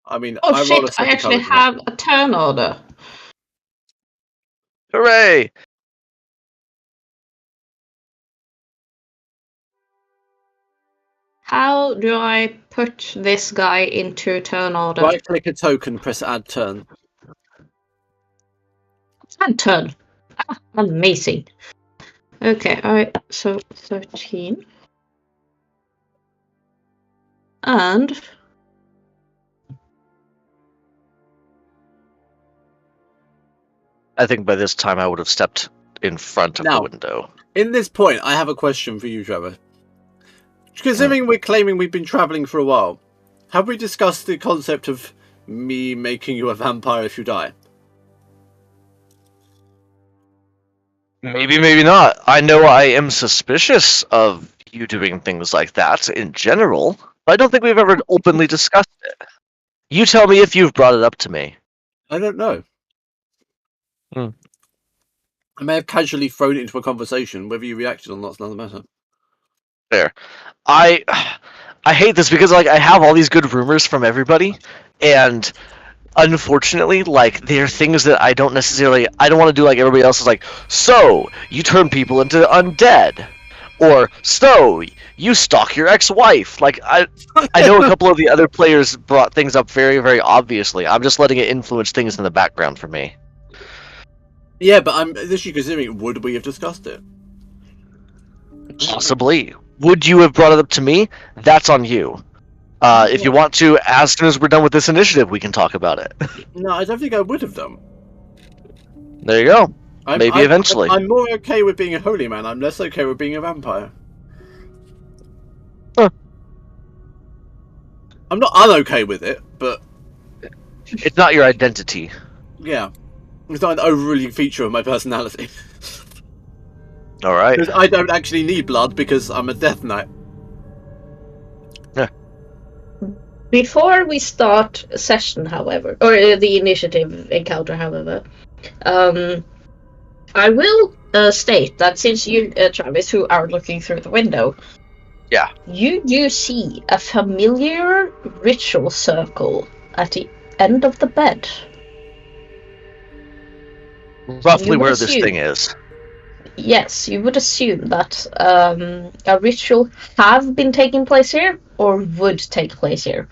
I mean, Oh I rolled a shit, I second actually time. have a turn order. Hooray! How do I put this guy into turn order? Right click a token, press add turn. And turn. Ah, amazing. Okay, alright, so 13. And I think by this time I would have stepped in front of Now- the window. In this point, I have a question for you, Trevor. Considering we're claiming we've been travelling for a while, have we discussed the concept of me making you a vampire if you die? Maybe, maybe not. I know I am suspicious of you doing things like that in general, but I don't think we've ever openly discussed it. You tell me if you've brought it up to me. I don't know. Hmm. I may have casually thrown it into a conversation. Whether you reacted or not is another matter. There. I hate this because like I have all these good rumors from everybody, and unfortunately, like they're things that I don't want to do like everybody else is like, so you turn people into undead, or so you stalk your ex-wife. Like I know a couple of the other players brought things up very, very obviously. I'm just letting it influence things in the background for me. Yeah, but I'm literally considering, would we have discussed it? Possibly. Would you have brought it up to me? That's on you. If you want to, as soon as we're done with this initiative, we can talk about it. No, I don't think I would have done. There you go. Maybe eventually. I'm more okay with being a holy man. I'm less okay with being a vampire. Huh. I'm not unokay with it, but It's not your identity. yeah, it's not an overruling feature of my personality. All right. Because I don't actually need blood because I'm a death knight. Before we start a session, however, or the initiative encounter, however, I will state that since you, Travis, who are looking through the window, Yeah. you do see a familiar ritual circle at the end of the bed. Roughly You would where this assume. thing is. Yes, you would assume that a ritual have been taking place here, or would take place here.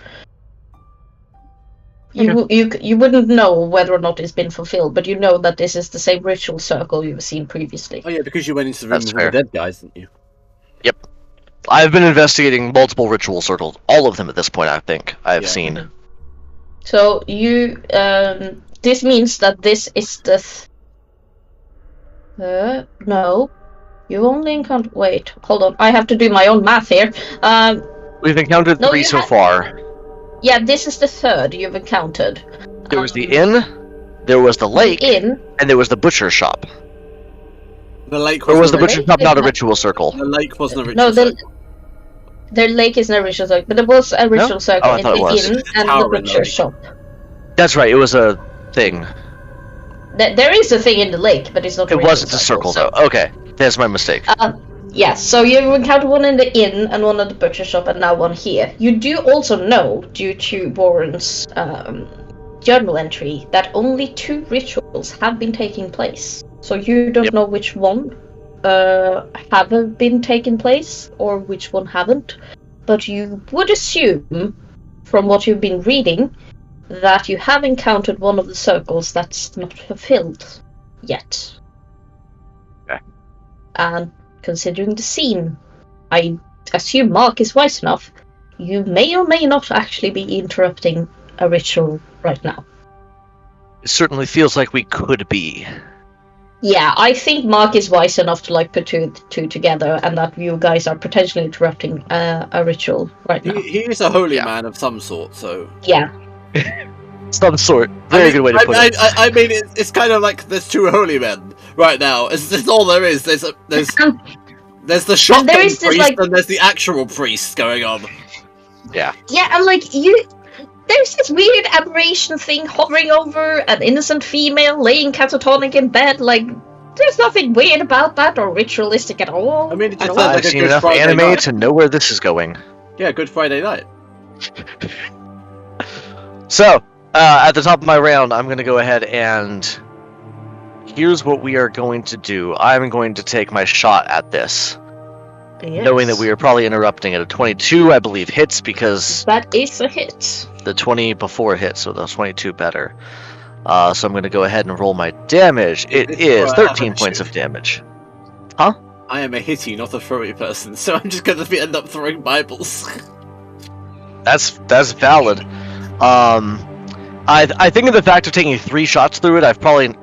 You wouldn't know whether or not it's been fulfilled, but you know that this is the same ritual circle you've seen previously. Oh yeah, because you went into the room That's with all the dead guys, didn't you? I've been investigating multiple ritual circles, all of them at this point. I think I've Yeah. seen. So you, this means that this is the. No, you only encounter. Wait, hold on. I have to do my own math here. We've encountered No, 3 you so had- far. Yeah, this is the third you've encountered. There was the inn, there was the lake, Inn. and there was the butcher shop. The lake Or wasn't was the a butcher lake shop not a is not- ritual circle? The lake wasn't a ritual. No, circle. the lake is no ritual circle, but there was a ritual circle Oh, I in thought it the was. inn and Tower the in the butcher lake. shop. That's right. It was a thing. There is a thing in the lake, but it's not. It ritual wasn't a circle so- though. Okay, that's my mistake. Yes, so you encountered one in the inn and one at the butcher shop, and now one here. You do also know, due to Warren's journal entry, that only 2 rituals have been taking place. So you don't Yep. know which one have been taking place or which one haven't. But you would assume, from what you've been reading, that you have encountered one of the circles that's not fulfilled yet. Okay. And considering the scene, I assume Mark is wise enough. You may or may not actually be interrupting a ritual right now. It certainly feels like we could be. Yeah, I think Mark is wise enough to like put two together, and that you guys are potentially interrupting a ritual right now. He is a holy Yeah. man of some sort, so. Yeah, Some sort. Very good way to put it. I mean, it's kind of like there's 2 holy men right now. It's all there is. There's the shotgun there is this, priest like- and there's the actual priest going on. yeah, and like you. There's this weird aberration thing hovering over an innocent female laying catatonic in bed. Like, there's nothing weird about that or ritualistic at all. I mean, it just At sounds all. like I've a seen Good enough Friday anime night. to know where this is going. Yeah, Good Friday night. So, at the top of my round, I'm going to go ahead and... Here's what we are going to do. I'm going to take my shot at this. Yes. Knowing that we are probably interrupting at a 22, I believe, hits because That is a hit. the 20 before hit, so the 22 better. So I'm going to go ahead and roll my damage. It It's is alright, 13 I'll points shoot. of damage. I am a hitty, not a throwy person, so I'm just gonna end up throwing Bibles. That's valid. I think of the fact of taking 3 shots through it, I've probably...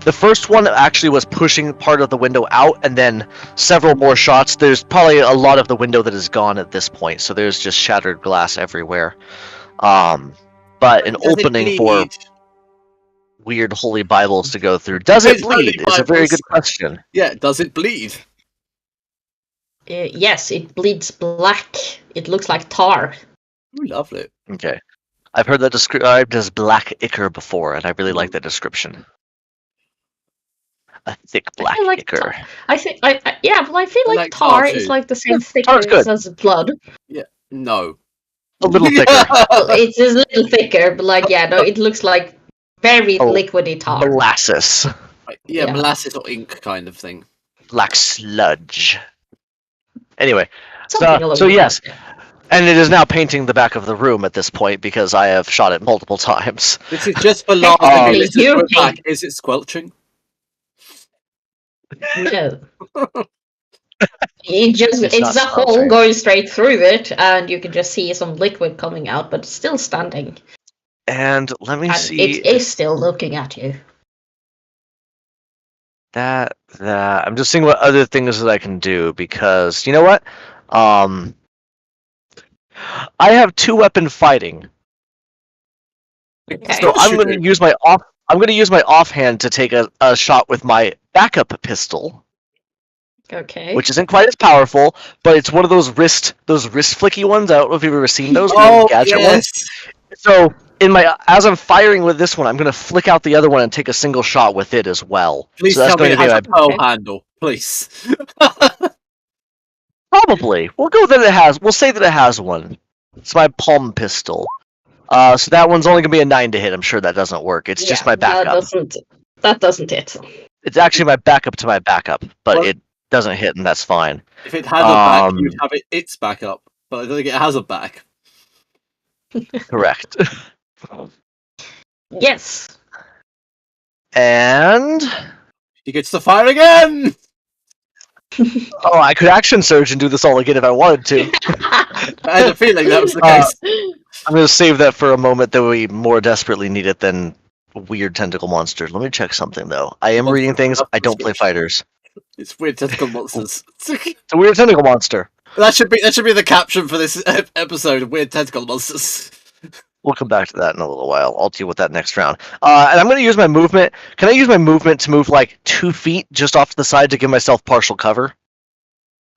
The first one actually was pushing part of the window out, and then several more shots. There's probably a lot of the window that is gone at this point, so there's just shattered glass everywhere. But an Does it opening for bleed? weird holy Bibles to go through. Does it It's holy bleed? It's a very Bibles. good question. Yeah, does it bleed? Yes, it bleeds black. It looks like tar. Ooh, lovely. Okay. I've heard that described as black ichor before, and I really like that description. A thick black feel like ichor. I think, yeah, but I feel I like like tar tar is too. like the same tar's thickness good. as blood. No. A little thicker. Well, it's a little thicker, but like, yeah, no, it looks like very Oh, liquidy tar. Molasses. Yeah, Yeah. molasses or ink kind of thing. Black sludge. Anyway, Something along so those yes. lines. And it is now painting the back of the room at this point because I have shot it multiple times. This is just for laughing. Technically, This is you for back. paint- Is it squelching? No. It's It's a not hole smelting. going straight through it, and you can just see some liquid coming out, but it's still standing. And let me And see it is still looking at you. that. I'm just seeing what other things that I can do because you know what? I have 2-weapon fighting, Okay. so I'm going to use my off. I'm going to use my offhand to take a shot with my backup pistol, Okay. which isn't quite as powerful, but it's one of those wrist flicky ones. I don't know if you've ever seen those. Oh, gadget ones. yes. So as I'm firing with this one, I'm gonna flick out the other one and take a single shot with it as well. Please so that's tell me going it to has be a pearl handle, please. probably. We'll go that it has. We'll say that it has one. It's my palm pistol. So that one's only gonna be a 9 to hit. I'm sure that doesn't work. It's just my backup. That doesn't hit. It's actually my backup to my backup, but Well- it doesn't hit, and that's fine. If it had a back, Um, you'd have its backup. But I don't think it has a back. Correct. Yes. And He gets to fire again! I could action surge and do this all again if I wanted to. I had a feeling that was the Uh, case. I'm gonna save that for a moment that we more desperately need it than weird tentacle monsters. Let me check something though. I am reading things. I don't play fighters. It's weird tentacle monsters. It's a weird tentacle monster. that should be the caption for this episode. Weird tentacle monsters. We'll come back to that in a little while. I'll deal with that next round. And I'm gonna use my movement. Can I use my movement to move like 2 feet just off to the side to give myself partial cover?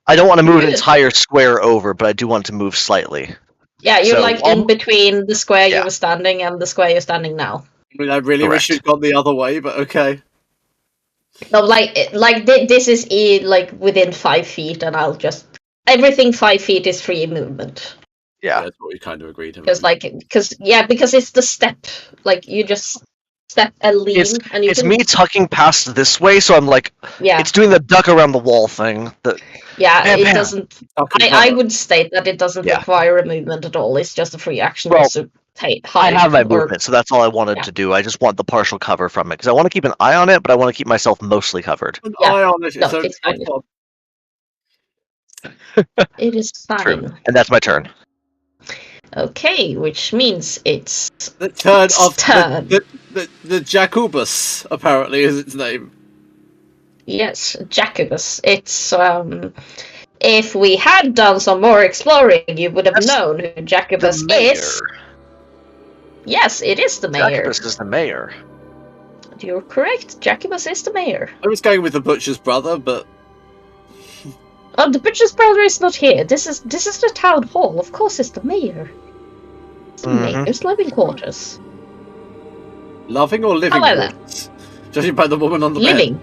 I don't want to move an Good. entire square over, but I do want to move slightly. Yeah, you're So, like in between the square you yeah. were standing and the square you're standing now. I mean, I really wish Correct. you'd gone the other way, but okay. No, this is like within 5 feet, and I'll just everything 5 feet is free movement. Yeah. That's what we kind of agreed on. Because it's the step. Like you just step and lean, and you It's can, me tucking past this way, so I'm like, yeah, it's doing the duck around the wall thing. yeah. bam, It bam. doesn't. Okay, I would state that it doesn't Yeah. require a movement at all. It's just a free action. Well, to I hide have my or- movement, so that's all I wanted Yeah. to do. I just want the partial cover from it because I want to keep an eye on it, but I want to keep myself mostly covered. an Yeah. eye on it. No, so it's fine. It is fine. True. And that's my turn. Okay, which means it's The turn Its of turn. the Jacobus, apparently, is its name. yes, Jacobus. It's if we had done some more exploring, you would have That's known who Jacobus The mayor. is. Yes, it is the mayor. Jacobus is the mayor. You're correct. Jacobus is the mayor. I was going with the butcher's brother, but Oh, the butcher's brother is not here. This is the town hall. Of course, it's the mayor. It's the Mhm. mayor's living quarters. loving or living However. quarters? Judging by the woman on the bed. Living.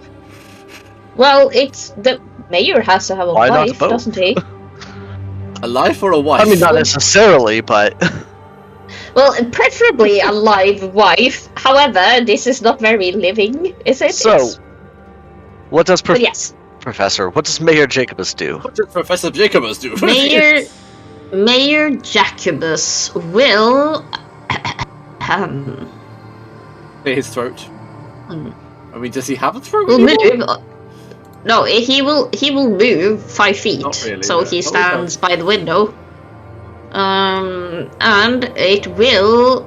Well, it's the mayor has to have a Why not wife, both? doesn't he? A life or a wife? I mean, not necessarily, but Well, preferably a live wife. However, this is not very living, is it? So, what does But yes, Professor? What does Mayor Jacobus do? What did Professor Jacobus do? Mayor Jacobus will Clear his throat. Hmm. I mean, does he have a throat? will anymore? move. No, he will move 5 feet, Not really, so no. he Oh, stands by the window. And it will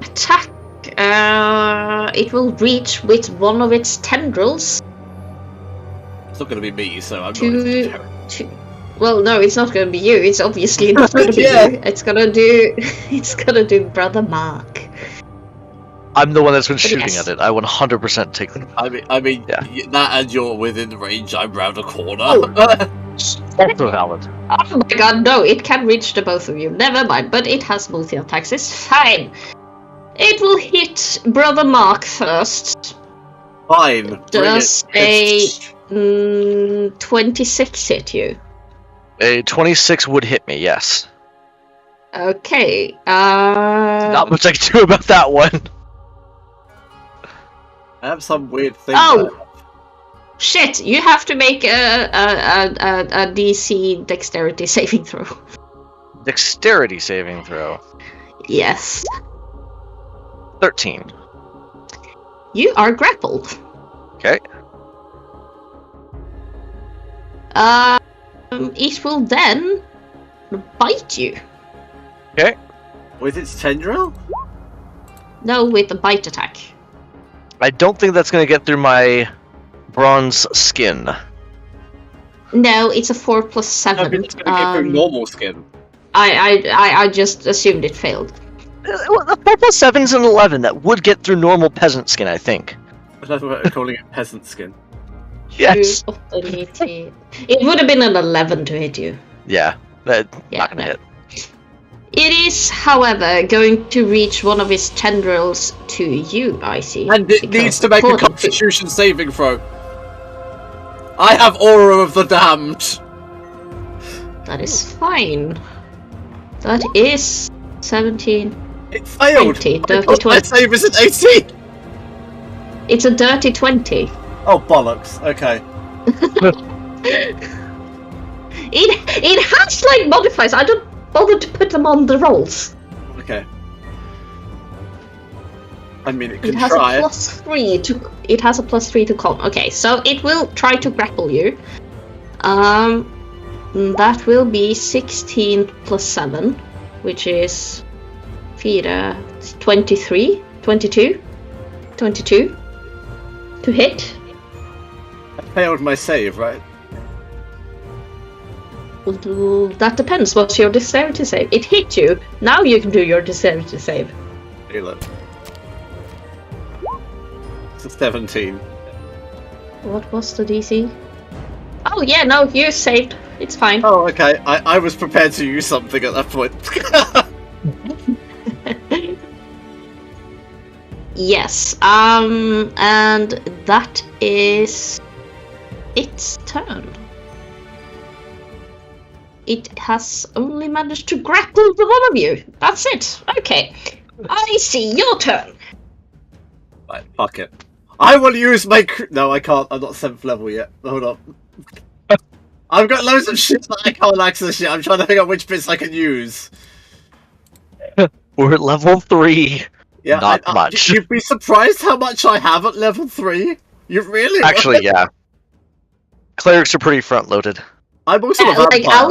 attack it will reach with one of its tendrils. It's not going to be me, so I'm To- not. Well, no, it's not gonna be you. It's obviously not gonna be Yeah. you. It's gonna do Brother Mark. I'm the one that's been shooting Yes. at it. I 100% take them. I mean, Yeah. that and you're within range. I'm round a corner. Also valid. Oh my god, no, it can reach the both of you. Never mind, but it has multi-attacks. It's fine. It will hit Brother Mark first. Fine. Bring Does it. a 26 hit you? A 26 would hit me, yes. Okay, Not much I can do about that one. I have some weird thing. Oh! Shit, you have to make a DC dexterity saving throw. Dexterity saving throw. Yes. 13. You are grappled. Okay. It will then bite you. With its tendril? No, with a bite attack. I don't think that's going to get through my bronze skin. No, it's a 4 plus No, 7. but it's going to get through normal skin. I just assumed it failed. The 4 plus 7's an 11. That would get through normal peasant skin, I think. I love what they're calling it peasant skin. Yes. It would have been an 11 to hit you. Yeah. Not Yeah, going to no. hit. It is, however, going to reach one of its tendrils to you, I see. And it because needs to make a according constitution saving throw. I have Aura of the Damned. That is fine. That is 17. It failed. 20, My dirty God, my 20. save is at 18. It's a dirty 20. Oh, bollocks. Okay. It has like modifiers. I don't bother to put them on the rolls. Okay. I mean, it It could has try. a +3 to. It has a +3 to con. Okay, so it will try to grapple you. That will be 16 plus 7, which is 23, 22 to hit. I failed my save, right? That depends. What's your dexterity save? It hit you. Now you can do your dexterity save. Hey, look. It's a 17. What was the DC? Oh yeah, no, you saved. It's fine. Oh, okay. I was prepared to use something at that point. Yes. And that is its turn. It has only managed to grapple the one of you. That's it. Okay. I see. Your turn. Right, fuck it. I will use my... No, I can't. I'm not 7th level yet. Hold on. I've got loads of shit that I can't access yet. I'm trying to figure out which bits I can use. We're at level 3. Yeah, Not much. You'd be surprised how much I have at level 3. You really Actually, yeah. Clerics are pretty front-loaded. I'm also a Like vampire.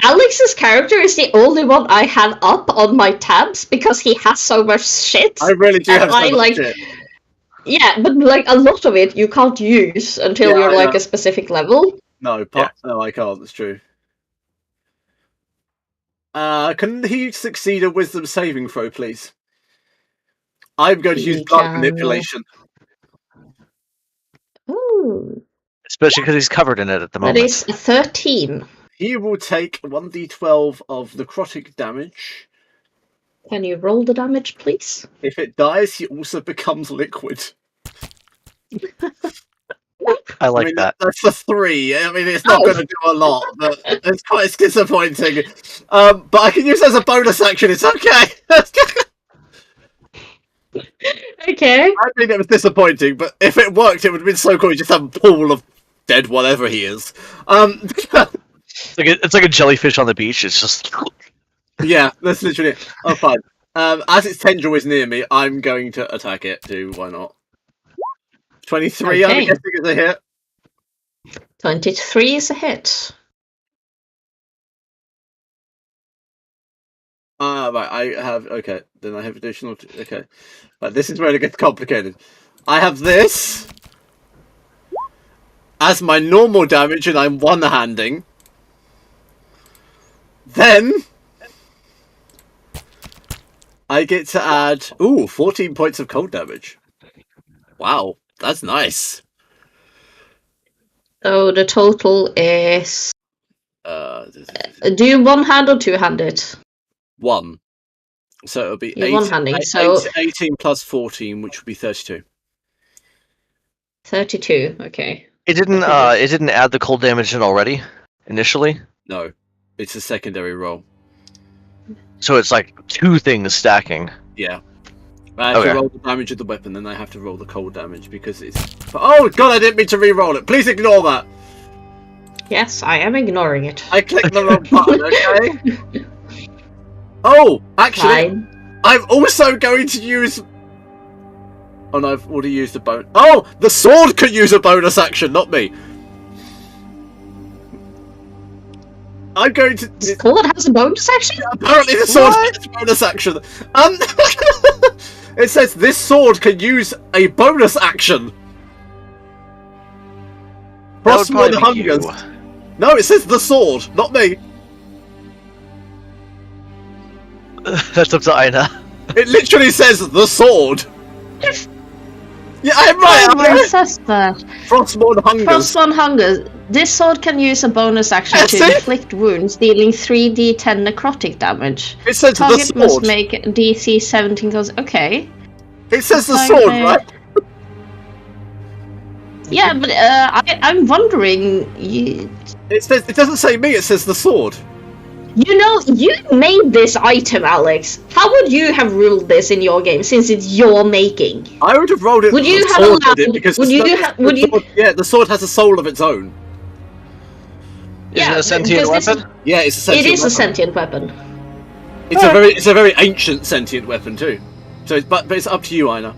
Alex's character is the only one I have up on my tabs because he has so much shit. I really do and have so I, much like- shit. Yeah, but like a lot of it you can't use until Yeah, you're I like know. a specific level. No, no, I can't. It's true. Can he succeed a wisdom saving throw, please? I'm going to use He blood can. manipulation. Ooh, Especially because he's covered in it at the that moment. is a 13. He will take 1d12 of necrotic damage. Can you roll the damage, please? If it dies, he also becomes liquid. I like I mean, that. that's a 3. I mean, it's not Oh. going to do a lot, but it's quite disappointing. But I can use it as a bonus action. It's okay. Okay. I mean, it was disappointing, but if it worked, it would have been so cool. You just have a pool of dead whatever he is. It's like a jellyfish on the beach. It's just... Yeah, that's literally it. Oh, fine. As its tendril is near me, I'm going to attack it too. Why not? 23, I'm Okay. guessing is a hit. 23 is a hit. Right, I have... Okay, then I have additional... Okay. Right, this is where it gets complicated. I have this as my normal damage, and I'm one-handing. Then I get to add 14 points of cold damage. Wow, that's nice. So the total is. Do you one-hand or two-handed? 1. So it'll be You're one-handing, so 18 plus 14, which would be 32. 32. Okay. It didn't add the cold damage in already initially. No, it's a secondary roll. So it's like 2 things stacking. Yeah. I have to roll the damage of the weapon, then I have to roll the cold damage because it's... Oh god, I didn't mean to re-roll it. Please ignore that. Yes, I am ignoring it. I clicked the wrong button, okay? Oh, actually, Fine. I'm also going to use... Oh no, I've already used a bonus... Oh, the sword could use a bonus action, not me. I'm going to... The sword has a bonus action? Apparently the sword has a bonus action. It says this sword can use a bonus action. Frostmourne Hungers. No, it says the sword, not me. That's up to Aina. It literally says the sword. Yeah, I'm right. Where says that? Frostmourne Hungers. Frostmourne Hungers. This sword can use a bonus action to See? inflict wounds, dealing 3d10 necrotic damage. It says the Target must sword. make DC 17 goes. Okay. It says the Like sword, the- right? Yeah, but I'm wondering. You It doesn't say me. It says the sword. know, you made this item, Alex. How would you have ruled this in your game, since it's your making? I would have rolled it. Would you the have sword allowed- did it because would the you sword- ha- would the you- sword- Yeah, the sword has a soul of its own. Is it a sentient because weapon? Yeah, it's a sentient It is a weapon. sentient weapon. It's a very ancient sentient weapon too. So, but it's up to you, Aina.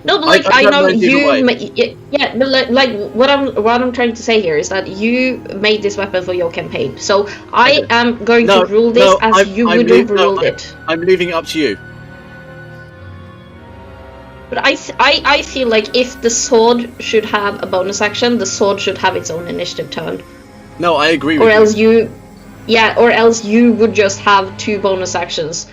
No, but like I I don't know mind either you. way. Yeah, but like what I'm trying to say here is that you made this weapon for your campaign. So I am going to rule this as you would have ruled it. I'm leaving it up to you. But I feel like if the sword should have a bonus action, the sword should have its own initiative turn. No, I agree with Or you. else or else you would just have 2 bonus actions.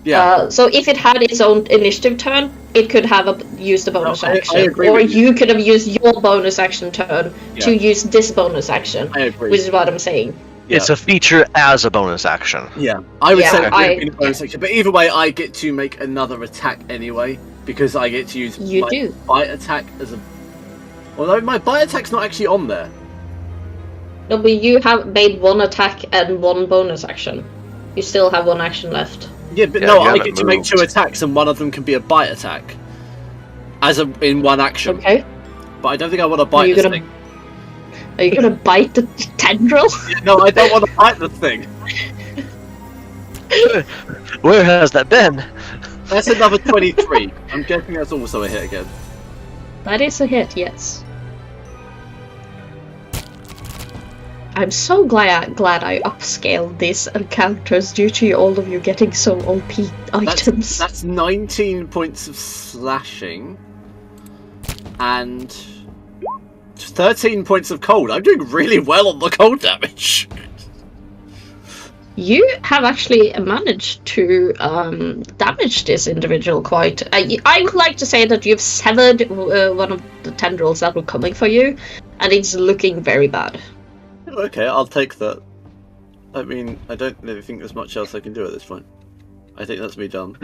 Yeah. So if it had its own initiative turn, it could have used a bonus action. I agree or with you. you could have used your bonus action turn to use this bonus action. I agree. Which is what I'm saying. It's a feature as a bonus action. Yeah, I would Yeah, say it would I- have been a bonus action. But either way, I get to make another attack anyway because I get to use You my do. bite attack as a. Although my bite attack's not actually on there. No, but you have made 1 attack and 1 bonus action. You still have 1 action left. Yeah, but Yeah, no, you I haven't get to make moved. 2 attacks, and one of them can be a bite attack, in one action. Okay. But I don't think I want to bite you this gonna- thing. Are you gonna bite the tendril? No, I don't want to bite the thing. Where has that been? That's another 23. I'm guessing that's also a hit again. That is a hit, yes. I'm so glad I upscaled these encounters due to all of you getting so OP items. That's 19 points of slashing and 13 points of cold. I'm doing really well on the cold damage. You have actually managed to damage this individual quite. I would like to say that you've severed one of the tendrils that were coming for you, and it's looking very bad. Okay, I'll take that. I mean, I don't really think there's much else I can do at this point. I think that's me done.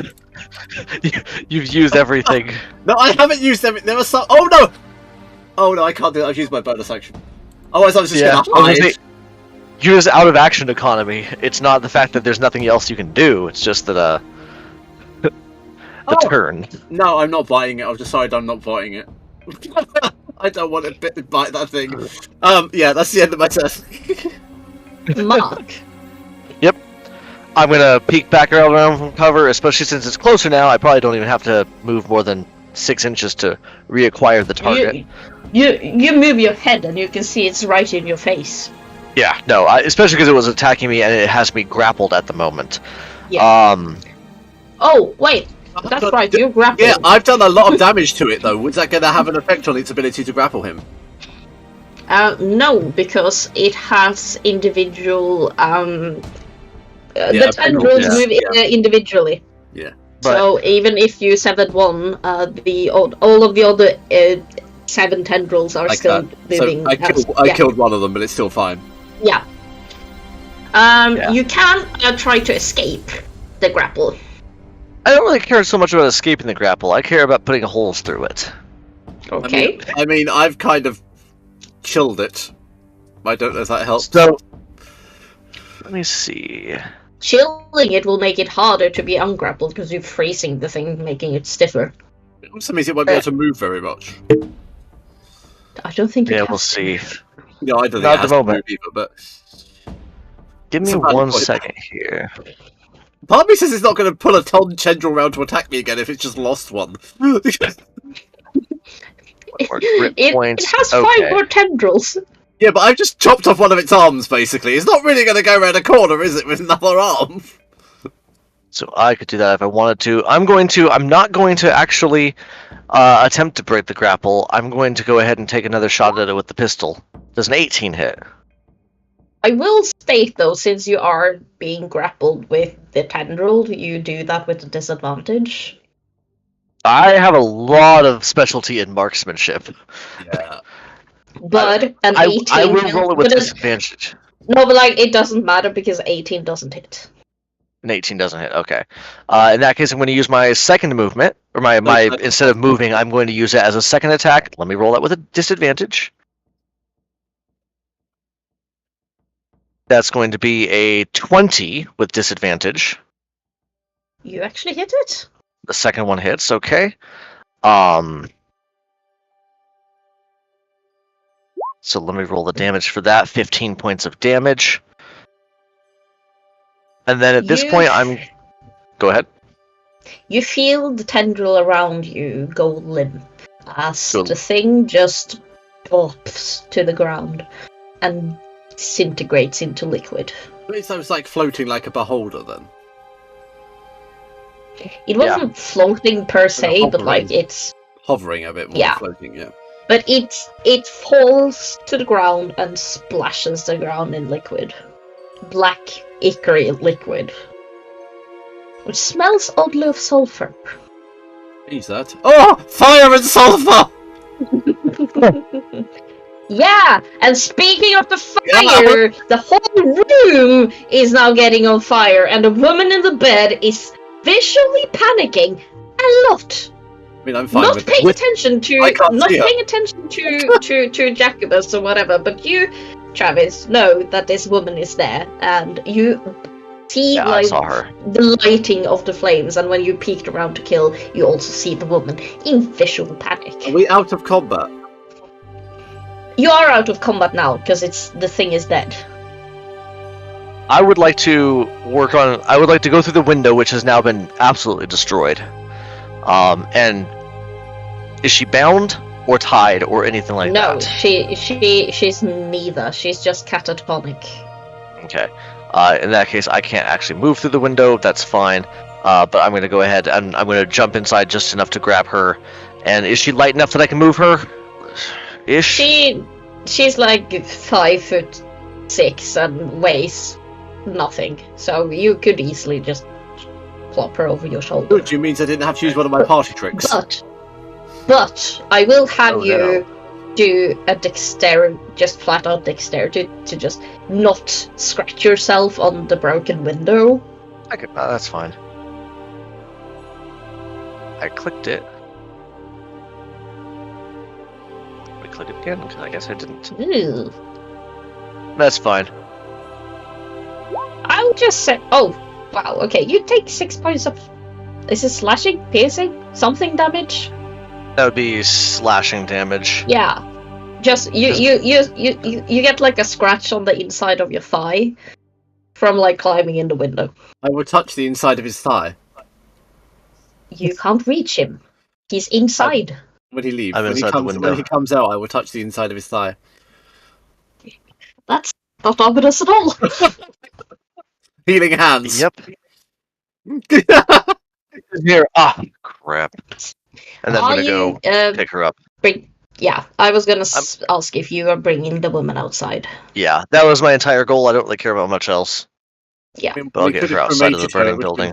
You've used everything. No, I haven't used everything. There was some. Oh no! Oh no, I can't do that. I've used my bonus action. Otherwise, I was just Yeah, gonna I was gonna hide. say, you're just out of action economy. It's not the fact that there's nothing else you can do. It's just that the Oh. turn. No, I'm not buying it. I've decided I'm not buying it. I don't want to bite that thing. Yeah, that's the end of my turn. Mark. I'm gonna peek back around from cover, especially since it's closer now. I probably don't even have to move more than 6 inches to reacquire the target. You move your head and you can see it's right in your face. Yeah, no, especially because it was attacking me and it has me grappled at the moment. Yeah. Oh, wait. That's right, you grapple. Yeah, I've done a lot of damage to it though. Was that going to have an effect on its ability to grapple him? No, because it has individual. The tendrils move individually. Yeah. So even if you severed one, all of the other 7 tendrils are still moving. So I killed one of them, but it's still fine. Yeah. You can try to escape the grapple. I don't really care so much about escaping the grapple. I care about putting holes through it. Okay. I mean, I've kind of chilled it. I don't know if that helps. So, let me see. Chilling it will make it harder to be ungrappled because you're freezing the thing, making it stiffer. It also means it won't be able to move very much. I don't think. Yeah, we'll see. No, I don't think Not it has the to move moment. either, but Give me It's a valid 1 point. second here. part of me says it's not going to pull a tendril round to attack me again if it's just lost one. More grip It points. has 5 Okay. more tendrils. Yeah, but I've just chopped off one of its arms, basically. It's not really going to go around a corner, is it, with another arm? So I could do that if I wanted to. I'm not going to actually attempt to break the grapple. I'm going to go ahead and take another shot at it with the pistol. Does an 18 hit? I will state though, since you are being grappled with the tendril, you do that with a disadvantage. I have a lot of specialty in marksmanship. Yeah. But an 18 I will roll it with disadvantage. No, but like it doesn't matter because 18 doesn't hit. An 18 doesn't hit. Okay. In that case, I'm going to use my second movement, or my instead of moving, I'm going to use it as a second attack. Let me roll that with a disadvantage. That's going to be a 20 with disadvantage. You actually hit it? The second one hits. Okay. So let me roll the damage for that. 15 points of damage. And then at this point, Go ahead. You feel the tendril around you go limp as the thing just drops to the ground and disintegrates into liquid. It was like floating like a beholder, then. It wasn't floating per se, but like it's hovering a bit more Yeah. than floating, yeah. But it falls to the ground and splashes the ground in liquid. Black, ichory liquid. Which smells oddly of sulfur. Who's that? Oh! Fire and sulfur! Yeah! And speaking of the fire, the whole room is now getting on fire, and the woman in the bed is visually panicking a lot. I mean, I'm fine Not with paying it. attention to I can't not see her. paying attention to Jacobus or whatever, but you, Travis, know that this woman is there, and you see I like saw her. the lighting of the flames, and when you peeked around to kill, you also see the woman in visual panic. Are we out of combat? You are out of combat now because the thing is dead. I would like to go through the window, which has now been absolutely destroyed. And is she bound or tied or anything like No, that? she's neither. She's just catatonic. Okay. In that case, I can't actually move through the window. That's fine. But I'm going to go ahead and I'm going to jump inside just enough to grab her. And is she light enough that I can move her? Ish. She's like 5'6" and weighs nothing. So you could easily just plop her over your shoulder. Which means I didn't have to use one of my party tricks. But I will have Oh, you do a dexterity, just flat out dexterity, to just not scratch yourself on the broken window. I could, that's fine. I clicked it. We clicked it again? I guess I didn't. Ew. That's fine. I'll just say, oh, wow, okay, you take 6 points of, is it slashing, piercing, something damage? That would be slashing damage. Yeah, just you get like a scratch on the inside of your thigh from like climbing in the window. I will touch the inside of his thigh. You can't reach him. He's inside. When he leaves. I'm When he inside the comes, window. when he comes out, I will touch the inside of his thigh. That's not ominous at all. Healing hands. Yep. Here. Ah, crap. And then I'm Are gonna go you pick her up. Yeah, I was gonna ask if you are bringing the woman outside. Yeah, that was my entire goal. I don't really care about much else. Yeah. But I'll we get could her have outside of the cremated her, burning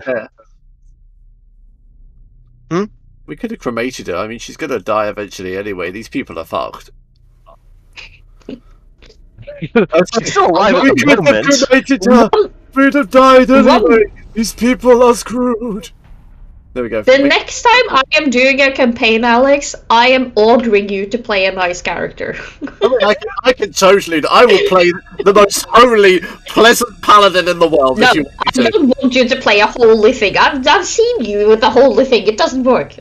building. We could have cremated her. I mean, she's gonna die eventually anyway. These people are fucked. She's still alive We at the could have moment. cremated her. We'd have died anyway. These people are screwed. There we go. The next time I am doing a campaign, Alex, I am ordering you to play a nice character. I can totally. I will play the most homely, pleasant paladin in the world No, if you I want me to. don't want you to play a holy thing. I've seen you with the holy thing. It doesn't work.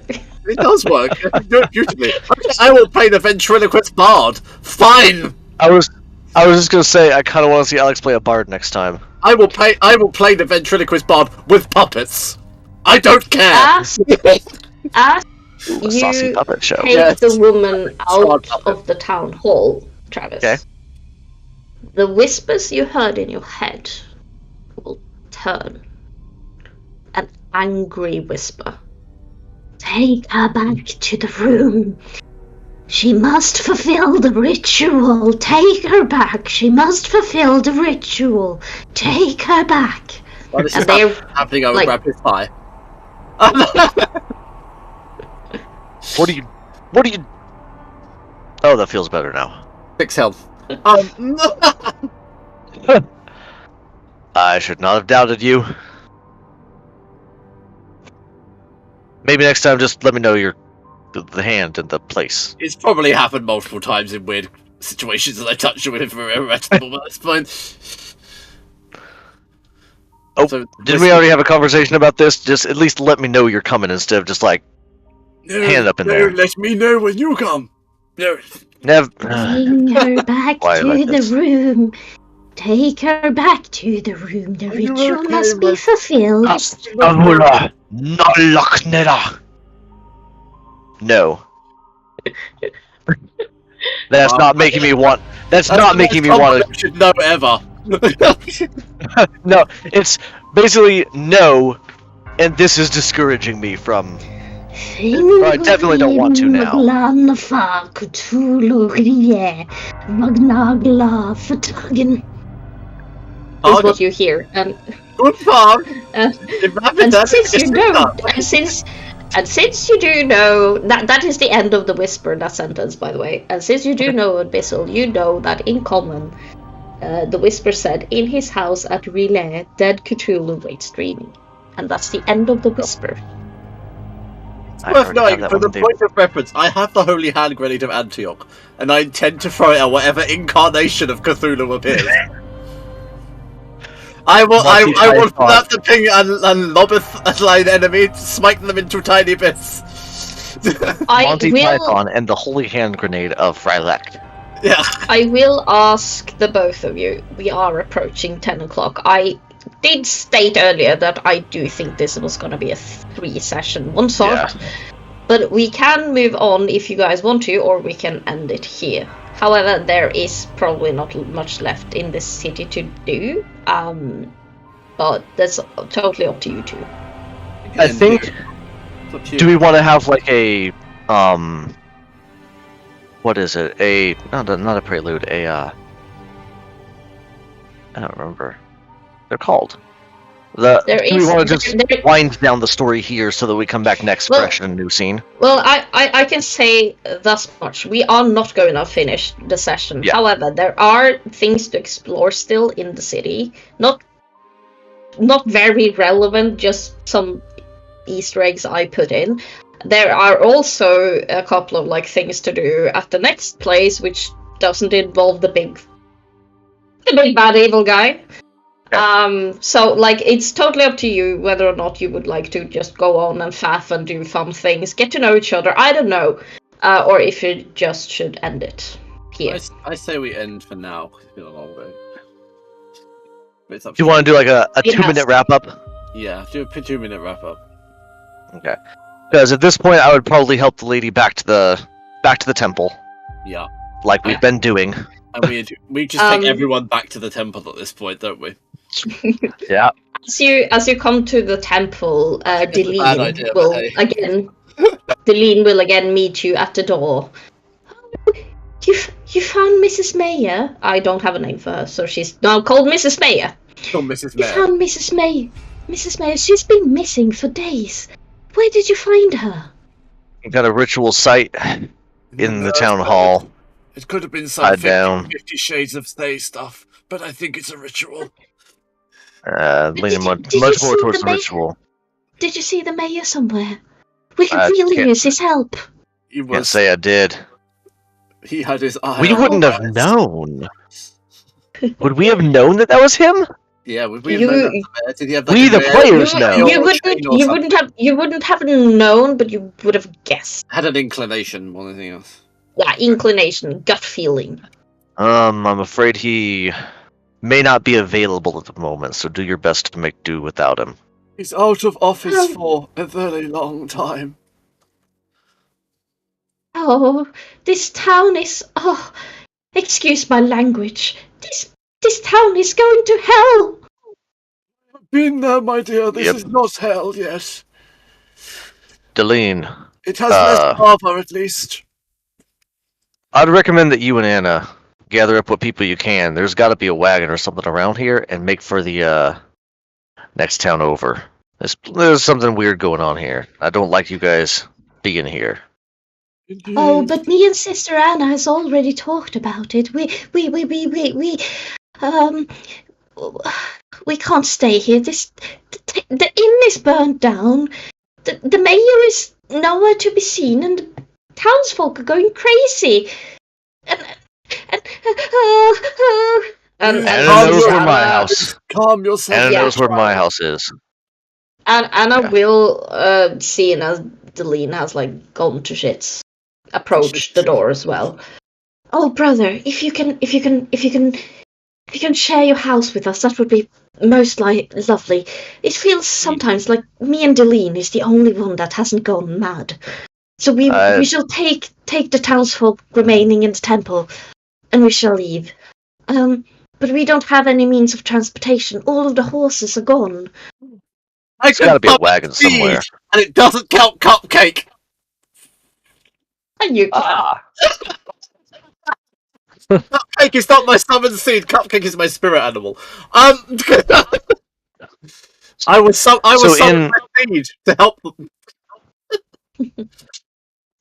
It does work. I can do it beautifully. I will play the ventriloquist bard. Fine. I was just gonna say I kind of want to see Alex play a bard next time. I will play the ventriloquist bard with puppets. I don't care. As Ooh, a saucy you puppet show. take Yes. the woman out Puppet. of the town hall, Travis, Okay. the whispers you heard in your head will turn an angry whisper. Take her back to the room. She must fulfill the ritual. Take her back. She must fulfill the ritual. Take her back. Well, this And is they're happening over like- rapid fire. What do you? Oh, that feels better now. 6 health. I should not have doubted you. Maybe next time, just let me know the hand and the place. It's probably happened multiple times in weird situations that I touched you with for a restable, but that's fine. Oh, So, didn't we already have a conversation about this? Just at least let me know you're coming instead of just like hand up in there. Let me know when you come. No. never. bring her back Why to like the this? room. Take her back to the room. The Are you ritual okay, must be Mike? fulfilled. Astavula, Nalaknera. No. That's not making me want. That's not making me want You should know ever. to. No, it's basically no, and this is discouraging me from. I definitely don't want to now. Is what you hear, and Good farm. and And since you don't, and since you do know that is the end of the whisper, that sentence, by the way. And since you do know Abyssal, you know that in common, the whisper said, "In his house at Relay, dead Cthulhu waits dreaming," and that's the end of the whisper. Worth knowing, for the point of reference, I have the Holy Hand Grenade of Antioch, and I intend to throw it at whatever incarnation of Cthulhu appears. I will snap the ping and lobbeth a line enemy, smite them into tiny bits. Monty Python and the Holy Hand Grenade of Frylek. Yeah. I will ask the both of you. We are approaching 10 o'clock. I did state earlier that I do think this was going to be a 3-session one-shot. Yeah. But we can move on if you guys want to, or we can end it here. However, there is probably not much left in this city to do. But that's totally up to you two. I think. Do we want to have like a what is it? Not a prelude. I don't remember. They're called. Do we want to just wind down the story here so that we come back next fresh and a new scene? Well, I can say thus much. We are not going to finish the session. Yeah. However, there are things to explore still in the city. Not very relevant, just some Easter eggs I put in. There are also a couple of like things to do at the next place, which doesn't involve the big bad evil guy. So like it's totally up to you whether or not you would like to just go on and faff and do fun things, get to know each other. I don't know, or if you just should end it here. I say we end for now. It's been a long day. But it's up Do you want to do like a 2-minute wrap up? Yeah, do a 2-minute wrap up. Okay. Because at this point, I would probably help the lady back to the temple, Yeah, like we've been doing. and we just take everyone back to the temple at this point, don't we? Yeah. as you come to the temple, It's a bad idea, but will hey. Deline will again meet you at the door. You found Mrs. Mayer? I don't have a name for her, so she's now called Mrs. Mayer. Oh, Mrs. You Mayor. found Mrs. Mayer. Mrs. Mayer, she's been missing for days. Where did you find her? We got a ritual site in the town hall. It could have been Tied some down. 50 Shades of Stay stuff, but I think it's a ritual. Leaning much did you more see towards the the ritual. Did you see the mayor somewhere? We could I really can't- use his help. He Can't was. say I did. He had his eye. We on wouldn't our have eyes. known. Would we have known that was him? Yeah, would we have You- known that from there? Did he have We, a the rare- players, You, know. you chain or something? you wouldn't have known, but you would have guessed. Had an inclination more than anything else. Yeah, inclination, gut feeling. I'm afraid he may not be available at the moment, so do your best to make do without him. He's out of office Oh. for a very long time. Oh, this town is. Oh, excuse my language. This town is going to hell. Been there, my dear. This Yep. is not hell yet. Deline, It has less lava, at least. I'd recommend that you and Anna gather up what people you can. There's got to be a wagon or something around here, and make for the next town over. There's something weird going on here. I don't like you guys being here. Oh, but me and Sister Anna has already talked about it. We can't stay here. The inn is burnt down. The mayor is nowhere to be seen, and the townsfolk are going crazy. And Anna calm knows where yourself. my house. Calm yourself. Anna Yeah. knows where my house is. And Anna Yeah. will, seeing as Deline has like gone to shits, approach the door as well. Oh, brother, if you can share your house with us, that would be most lovely. It feels sometimes like me and Deline is the only one that hasn't gone mad. So we shall take the townsfolk remaining in the temple, and we shall leave. But we don't have any means of transportation. All of the horses are gone. There's got to be a wagon somewhere. And it doesn't count Cupcake. And you Ah, Cupcake is not my summoned seed. Cupcake is my spirit animal. I was So summoned in- my seed to help them.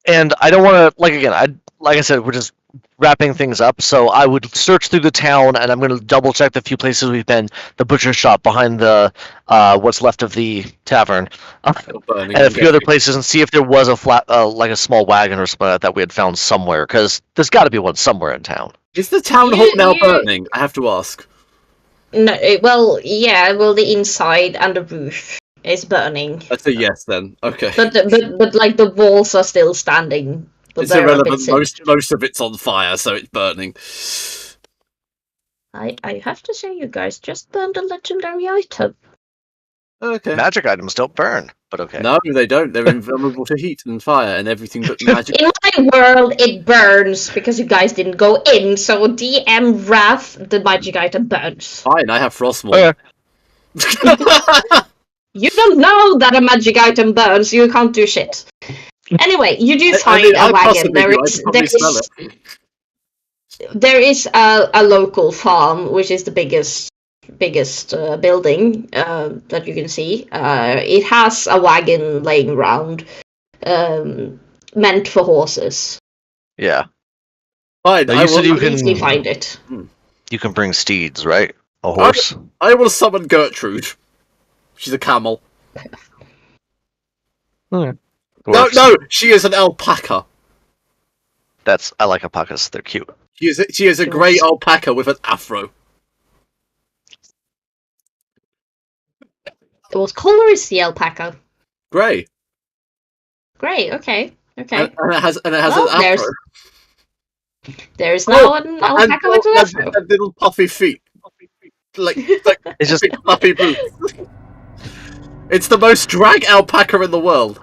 and I don't want to, like I said, we're just wrapping things up. So I would search through the town, and I'm going to double check the few places we've been. The butcher shop behind the what's left of the tavern, and a few other places, and see if there was a flat, like a small wagon or something like that we had found somewhere. Because there's got to be one somewhere in town. Is the town hall now You- burning? I have to ask. No, the inside and the roof is burning, That's a yes then. Okay. but like the walls are still standing. But It's they're a bit irrelevant. singed. Most of it's on fire, so it's burning. I have to say, you guys just burned a legendary item. Okay. Magic items don't burn, but okay. No, they don't. They're invulnerable to heat and fire and everything but magic. In my world, it burns because you guys didn't go in. So DM Wrath, the magic item burns. Fine, I have Frostmourne. Okay. You don't know that a magic item burns. You can't do shit. Anyway, you do find I a wagon. possibly There do, I is can probably smell there is a local farm, which is the biggest building that you can see. It has a wagon laying around, meant for horses. Yeah, Fine, Now, I you said will, you You can- easily find it. you can bring steeds, right? A horse. I will summon Gertrude. She's a camel. Okay. No, Works. no, she is an alpaca. I like alpacas. They're cute. She is a grey alpaca with an afro. What color is the alpaca? Grey. Great. Okay. Okay. And it has Well, an there's afro. There's now an alpaca with an afro. And little puffy feet. Like It's just big puffy boots. It's the most drag alpaca in the world.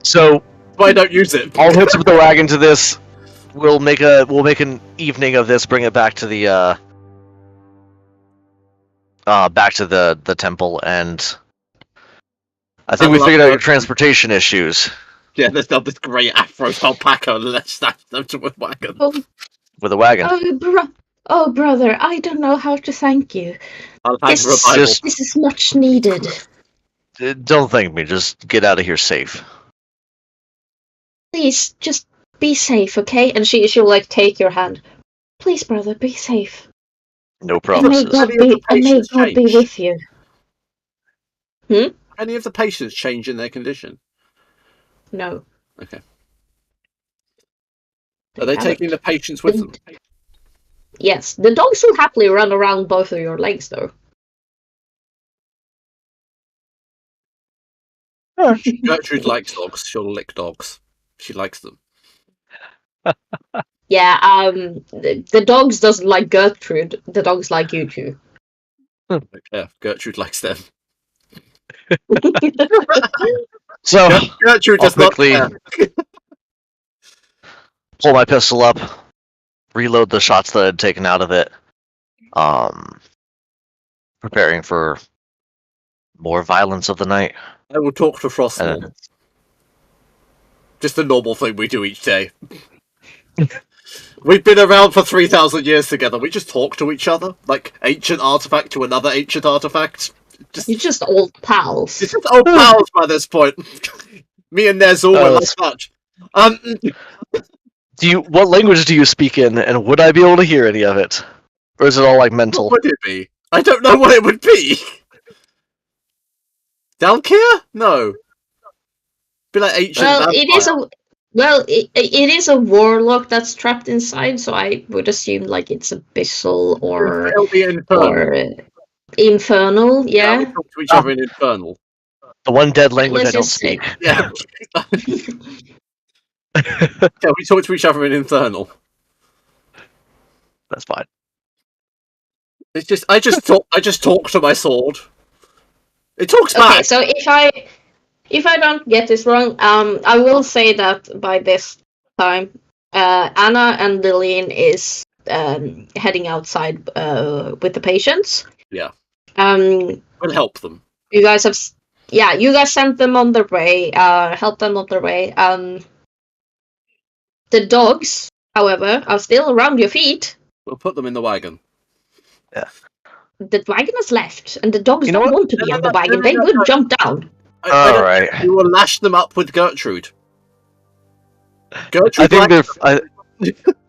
so. But I don't use it. I'll hitch up the wagon to this. We'll make an evening of this. Bring it back to the back to the temple, and I think we Saddle up figured out the- your transportation issues Yeah, there's not this great Afro alpaca, and let's snatch them to a wagon. with a wagon. Oh, brother, I don't know how to thank you. I'll hang This, for a Bible. Just- this is much needed. Don't thank me. Just get out of here safe. Please, just be safe, okay? And she'll like take your hand. Please, brother, be safe. No And promises. Any of the patients God be change? with you. Any of the patients change in their condition? No. Okay. Are they taking the patients with them? Yes, the dogs will happily run around both of your legs, though. Gertrude likes dogs. She'll lick dogs. She likes them. Yeah, the dogs doesn't like Gertrude. The dogs like you two. Yeah, Gertrude likes them. So Gertrude I'll does not quickly- care. pull my pistol up, reload the shots that I had taken out of it, preparing for more violence of the night. I will talk to Frostmourne. And Just the normal thing we do each day. We've been around for 3,000 years together. We just talk to each other, like ancient artifact to another ancient artifact. You're just old pals. It's just old pals by this point. Me and Nezul were like such. what language do you speak in, and would I be able to hear any of it, or is it all like mental? What would it be? I don't know what it would be. Dalkir? No. Be like ancient. Well, vampire. it is a warlock that's trapped inside, so I would assume like it's abyssal or It'll be infernal. infernal. We Yeah. talk to each other in infernal. The one dead language I Let's don't just say- speak. Yeah. Yeah, we talk to each other in infernal. That's fine. It's just I just talk to my sword. It talks Okay, back. so if I don't get this wrong, I will say that by this time, Anna and Lillian is heading outside with the patients. Yeah. Um, We'll help them. you guys have, you guys sent them on their way. Helped them on their way. The dogs, however, are still around your feet. We'll put them in the wagon. The wagon has left, and the dogs You know don't what? want to be No, on the no, wagon. no, They no, would no. jump down. I don't- Alright. We will lash them up with Gertrude. I Gertrude think likes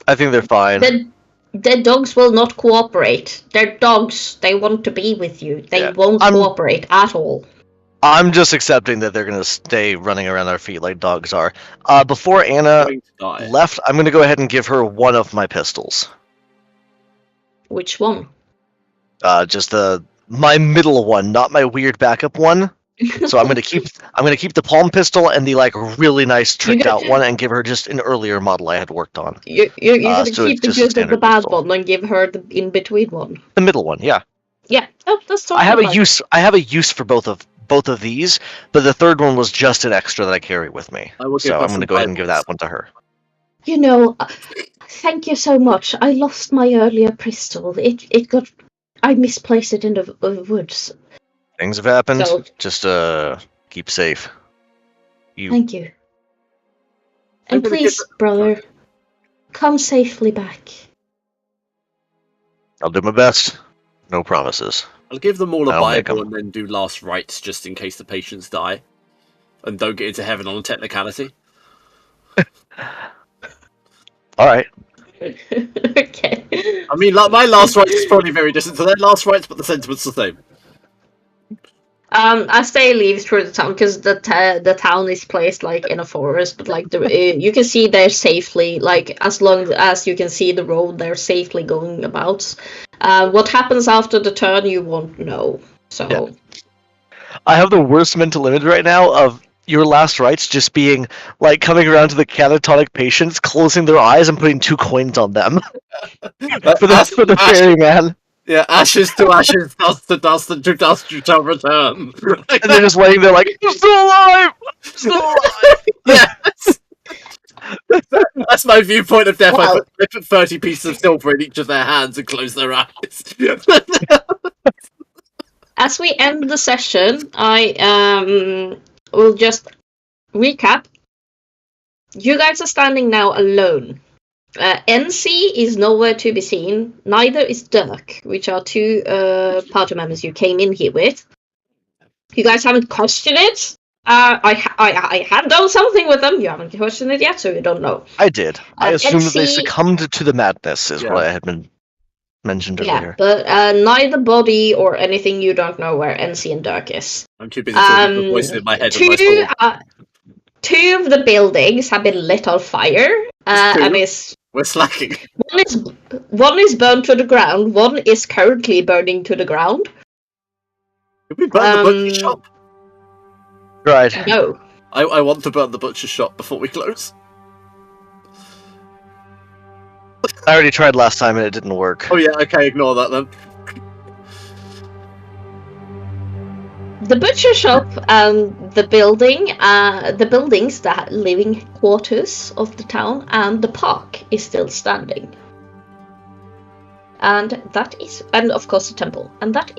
I think they're fine. The dogs will not cooperate. They're dogs. They want to be with you. They Yeah. won't cooperate at all. I'm just accepting that they're gonna stay running around our feet like dogs are. Before Anna going to die. left, I'm gonna go ahead and give her one of my pistols. Which one? Just my middle one, not my weird backup one. So I'm gonna keep the palm pistol and the like really nice tricked out one, and give her just an earlier model I had worked on. You're gonna so keep it's the just a good and the standard bad pistol. one and give her the in between one. The middle one, yeah. Yeah, that's totally I have a fine. use. I have a use for both of these, but the third one was just an extra that I carry with me. I will give So her I'm some gonna go ahead and give Bibles. that one to her. You know, thank you so much. I lost my earlier pistol. I misplaced it in the woods. Things have happened. So- Just keep safe. Thank you. I'm And gonna please, give brother, come safely back. I'll do my best. No promises. I'll give them all a I'll make Bible 'em. and then do last rites just in case the patients die. And don't get into heaven on a technicality. All right. Okay. I mean, like, my last rites is probably very distant to their last rites, but the sentiment's the same. As they leave through the town, because the town is placed like in a forest, but like you can see they're safely, like as long as you can see the road, they're safely going about. What happens after the turn, you won't know. So Yeah. I have the worst mental image right now of your last rites just being like coming around to the catatonic patients, closing their eyes, and putting 2 coins on them for the ferryman. Yeah, ashes to ashes, dust to dust, and to dust you shall return. And they're just laying there like, I'm still alive! I'm still alive! Yes! That's my viewpoint of death. Well- I put 30 pieces of silver in each of their hands and close their eyes. as we end the session, I will just recap. You guys are standing now alone. NC is nowhere to be seen. Neither is Dirk, which are two party members you came in here with. You guys haven't questioned it. I have done something with them. You haven't questioned it yet, so you don't know. I did. I assumed that they NC succumbed to the madness, is Yeah. what I had been mentioned Yeah, earlier. but neither body or anything, you don't know where NC and Dirk is. I'm too busy talking to the voice in my head and my sword. Two of the buildings have been lit on fire, and We're slacking. one is burned to the ground. One is currently burning to the ground. Did we burn the butcher shop? Right. No. I want to burn the butcher shop before we close. I already tried last time and it didn't work. Oh yeah, okay, ignore that then. The butcher shop and the buildings, the living quarters of the town, and the park is still standing. And of course the temple. And that